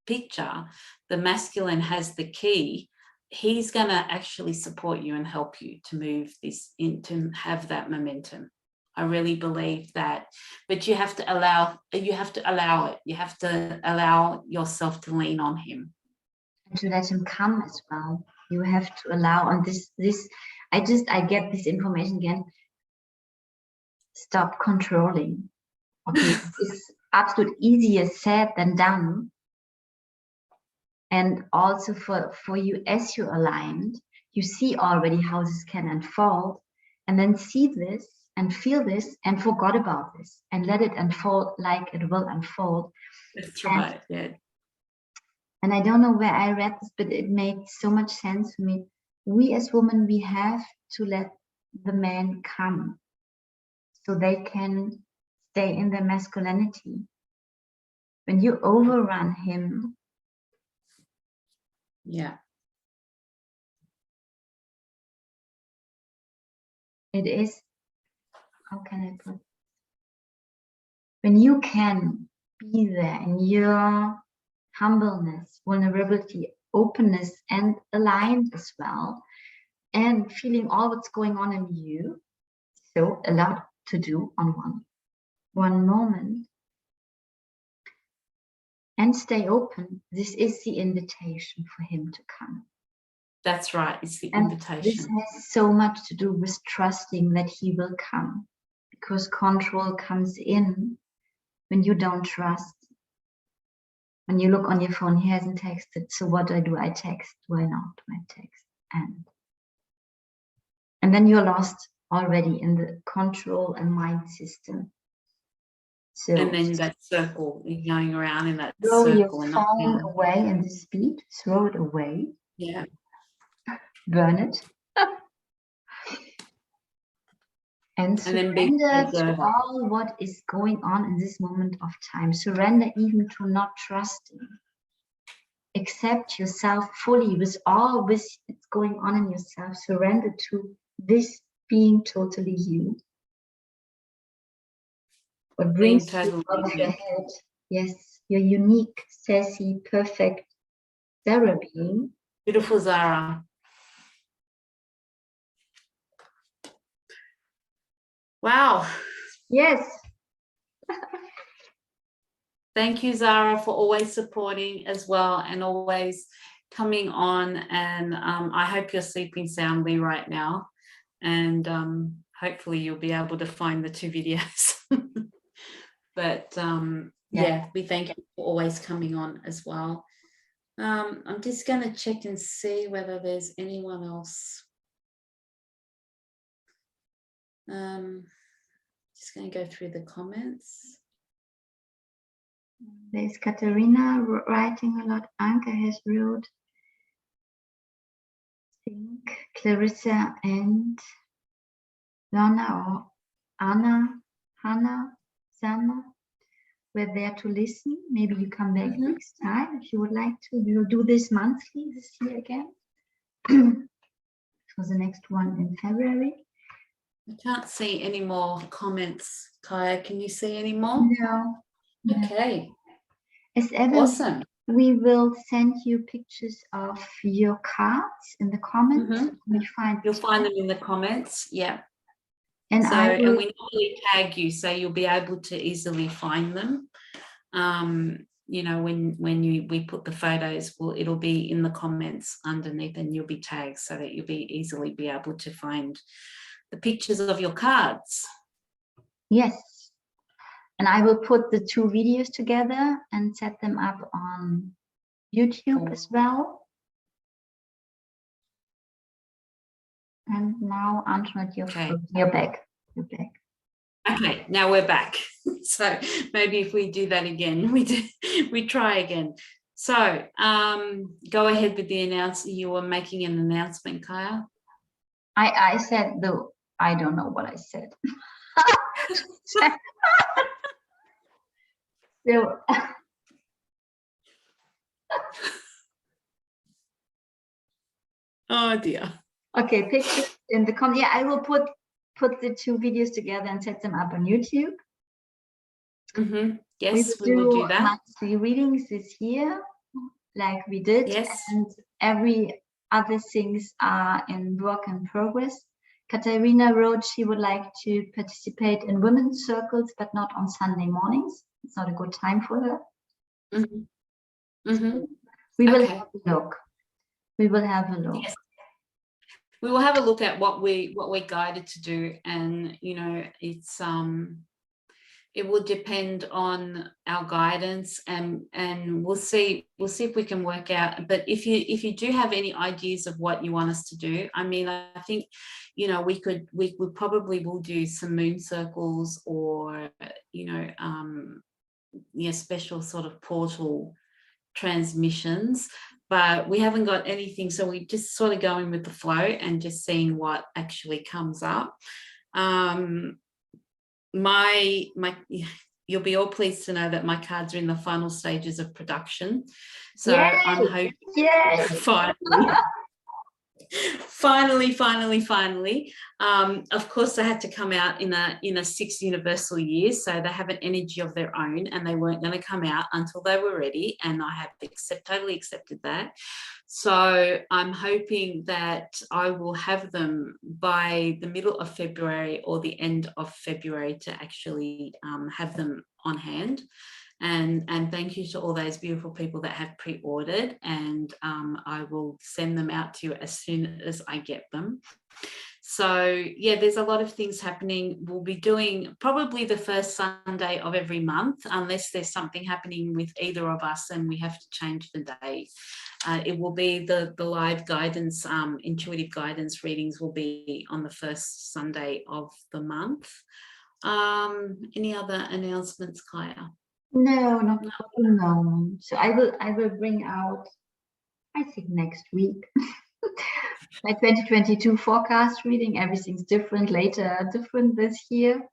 picture, the masculine has the key. He's going to actually support you and help you to move this to have that momentum. I really believe that, but you have to allow it. You have to allow yourself to lean on him. And to let him come as well. You have to allow on this, I get this information again. Stop controlling. Okay, it's absolutely easier said than done. And also for you, as you're aligned, you see already how this can unfold, and then see this and feel this and forgot about this and let it unfold like it will unfold. That's right. Yeah. And I don't know where I read this, but it made so much sense to me. We as women, we have to let the men come so they can stay in their masculinity. When you overrun him, it is, how can I put it? When you can be there in your humbleness, vulnerability, openness, and aligned as well, and feeling all what's going on in you, so a lot to do on one moment, and stay open. This is the invitation for him to come. That's right. It's the and invitation. This has so much to do with trusting that he will come, because control comes in when you don't trust. When you look on your phone, he hasn't texted, so what do? I text. Why not? Do I text? And then you're lost already in the control and mind system. So, and then that circle, going around in that throw circle. Your phone away in the speed. Throw it away. Yeah. Burn it. And surrender to all what is going on in this moment of time. Surrender even to not trusting. Accept yourself fully with all this that's going on in yourself. Surrender to this being totally you. What brings you out of your head? Yes, your unique, sassy, perfect Zahra being. Beautiful Zahra. Wow. Yes. Thank you, Zahra, for always supporting as well and always coming on. And I hope you're sleeping soundly right now. and hopefully you'll be able to find the 2 videos. But yeah, we thank you for always coming on as well. I'm just going to check and see whether there's anyone else. Just going to go through the comments. There's Katharina writing a lot. Anca has wrote. I think Clarissa and Lana or Anna, Hannah, Zahra were there to listen. Maybe you come back next time if you would like to. We will do this monthly this year again. For the next one in February. I can't see any more comments. Kaya, can you see any more? No. Okay. As ever, awesome. We will send you pictures of your cards in the comments. You'll find them in the comments. Yeah. And and we normally tag you, so you'll be able to easily find them. You know, when we put the photos, it'll be in the comments underneath, and you'll be tagged so that you'll be easily be able to find the pictures of your cards. Yes. And I will put the 2 videos together and set them up on YouTube as well. And now, Antoinette, you're back. You're back. Okay, now we're back. So maybe if we do that again, we try again. So go ahead with the announcement. You were making an announcement, Kaya. I said I don't know what I said. So, oh dear. Okay, pictures in the comment. Yeah, I will put the 2 videos together and set them up on YouTube. Yes, we will do that. Monthly readings this year, like we did. Yes. And every other things are in work in progress. Katharina wrote she would like to participate in women's circles, but not on Sunday mornings. It's not a good time for her. We will have a look. We will have a look. Yes. We will have a look at what we're guided to do, and you know, it's it will depend on our guidance, and we'll see if we can work out. But if you do have any ideas of what you want us to do, I mean, I think, you know, we probably will do some moon circles, or you know, special sort of portal transmissions, but we haven't got anything, so we're just sort of going with the flow and just seeing what actually comes up. You'll be all pleased to know that my cards are in the final stages of production, so yay! I'm hoping finally, of course they had to come out in a 6 universal years, so they have an energy of their own, and they weren't going to come out until they were ready, and I have totally accepted that. So I'm hoping that I will have them by the middle of February or the end of February to actually have them on hand. And thank you to all those beautiful people that have pre-ordered, and I will send them out to you as soon as I get them. So yeah, there's a lot of things happening. We'll be doing probably the first Sunday of every month, unless there's something happening with either of us and we have to change the day. It will be the live guidance, intuitive guidance readings will be on the first Sunday of the month. Any other announcements, Kaya? No, not at the moment. So I will bring out, I think, next week my 2022 forecast reading. Everything's different this year,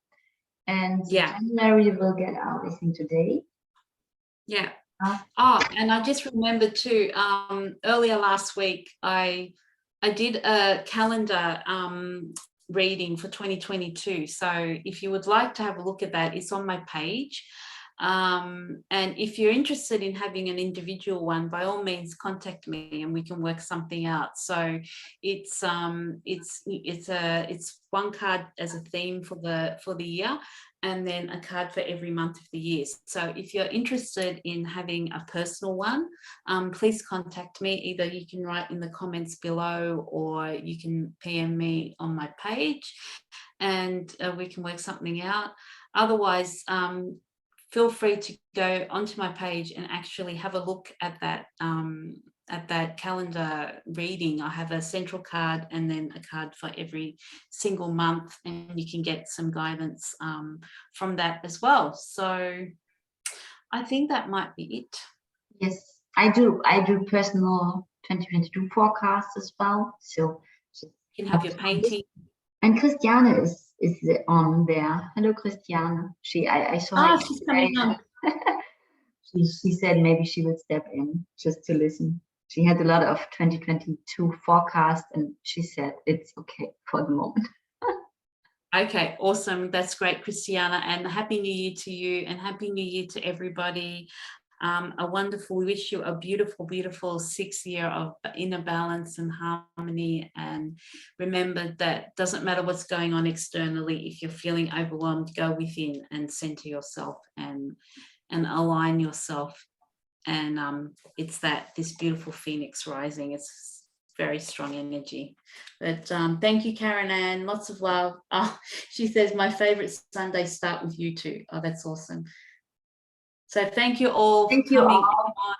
and January will get out, I think, today. Yeah. And I just remembered too, earlier last week I did a calendar reading for 2022, so if you would like to have a look at that, it's on my page. And if you're interested in having an individual one, by all means contact me and we can work something out. So it's one card as a theme for the year, and then a card for every month of the year. So if you're interested in having a personal one, please contact me. Either you can write in the comments below, or you can PM me on my page, and we can work something out. Otherwise, feel free to go onto my page and actually have a look at that calendar reading. I have a central card and then a card for every single month, and you can get some guidance from that as well. So I think that might be it. Yes, I do personal 2022 forecasts as well. So you can have your painting. And Christiane is on there. Hello, Christiane. I saw her. She's coming on. She said maybe she will step in just to listen. She had a lot of 2022 forecast, and she said it's okay for the moment. Okay, awesome. That's great, Christiana. And Happy New Year to you, and Happy New Year to everybody. We wish you a beautiful, beautiful 6th year of inner balance and harmony. And remember that doesn't matter what's going on externally. If you're feeling overwhelmed, go within and center yourself and align yourself. And it's this beautiful phoenix rising. It's very strong energy. But thank you, Karen Ann. Lots of love. Oh, she says, my favorite Sunday start with you too. Oh, that's awesome. So thank you all for coming on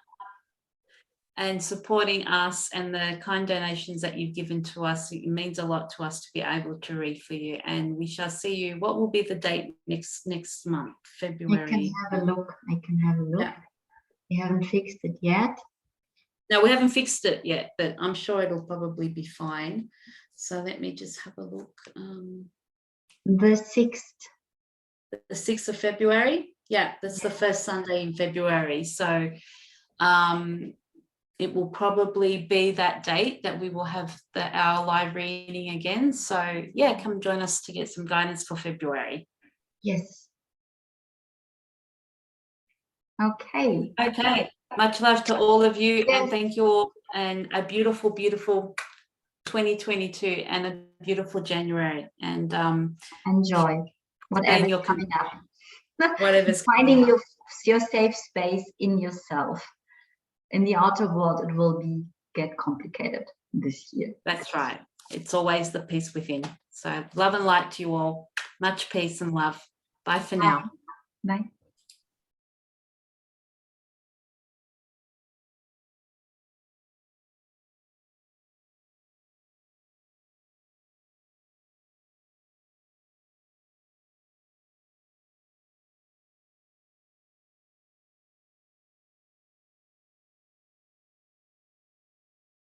and supporting us, and the kind donations that you've given to us. It means a lot to us to be able to read for you. And we shall see you. What will be the date next month? February. I can have a look. Yeah. We haven't fixed it yet. No, we haven't fixed it yet, but I'm sure it'll probably be fine. So let me just have a look. The 6th. The 6th of February. Yeah, that's the first Sunday in February. So it will probably be that date that we will have our live reading again. So yeah, come join us to get some guidance for February. Yes. Okay. Okay. Much love to all of you. Yes. And thank you all. And a beautiful, beautiful 2022 and a beautiful January. And enjoy whatever's coming up. Whatever's finding your safe space in yourself. In the outer world, it will get complicated this year. That's right. It's always the peace within. So love and light to you all. Much peace and love. Bye for now. Bye.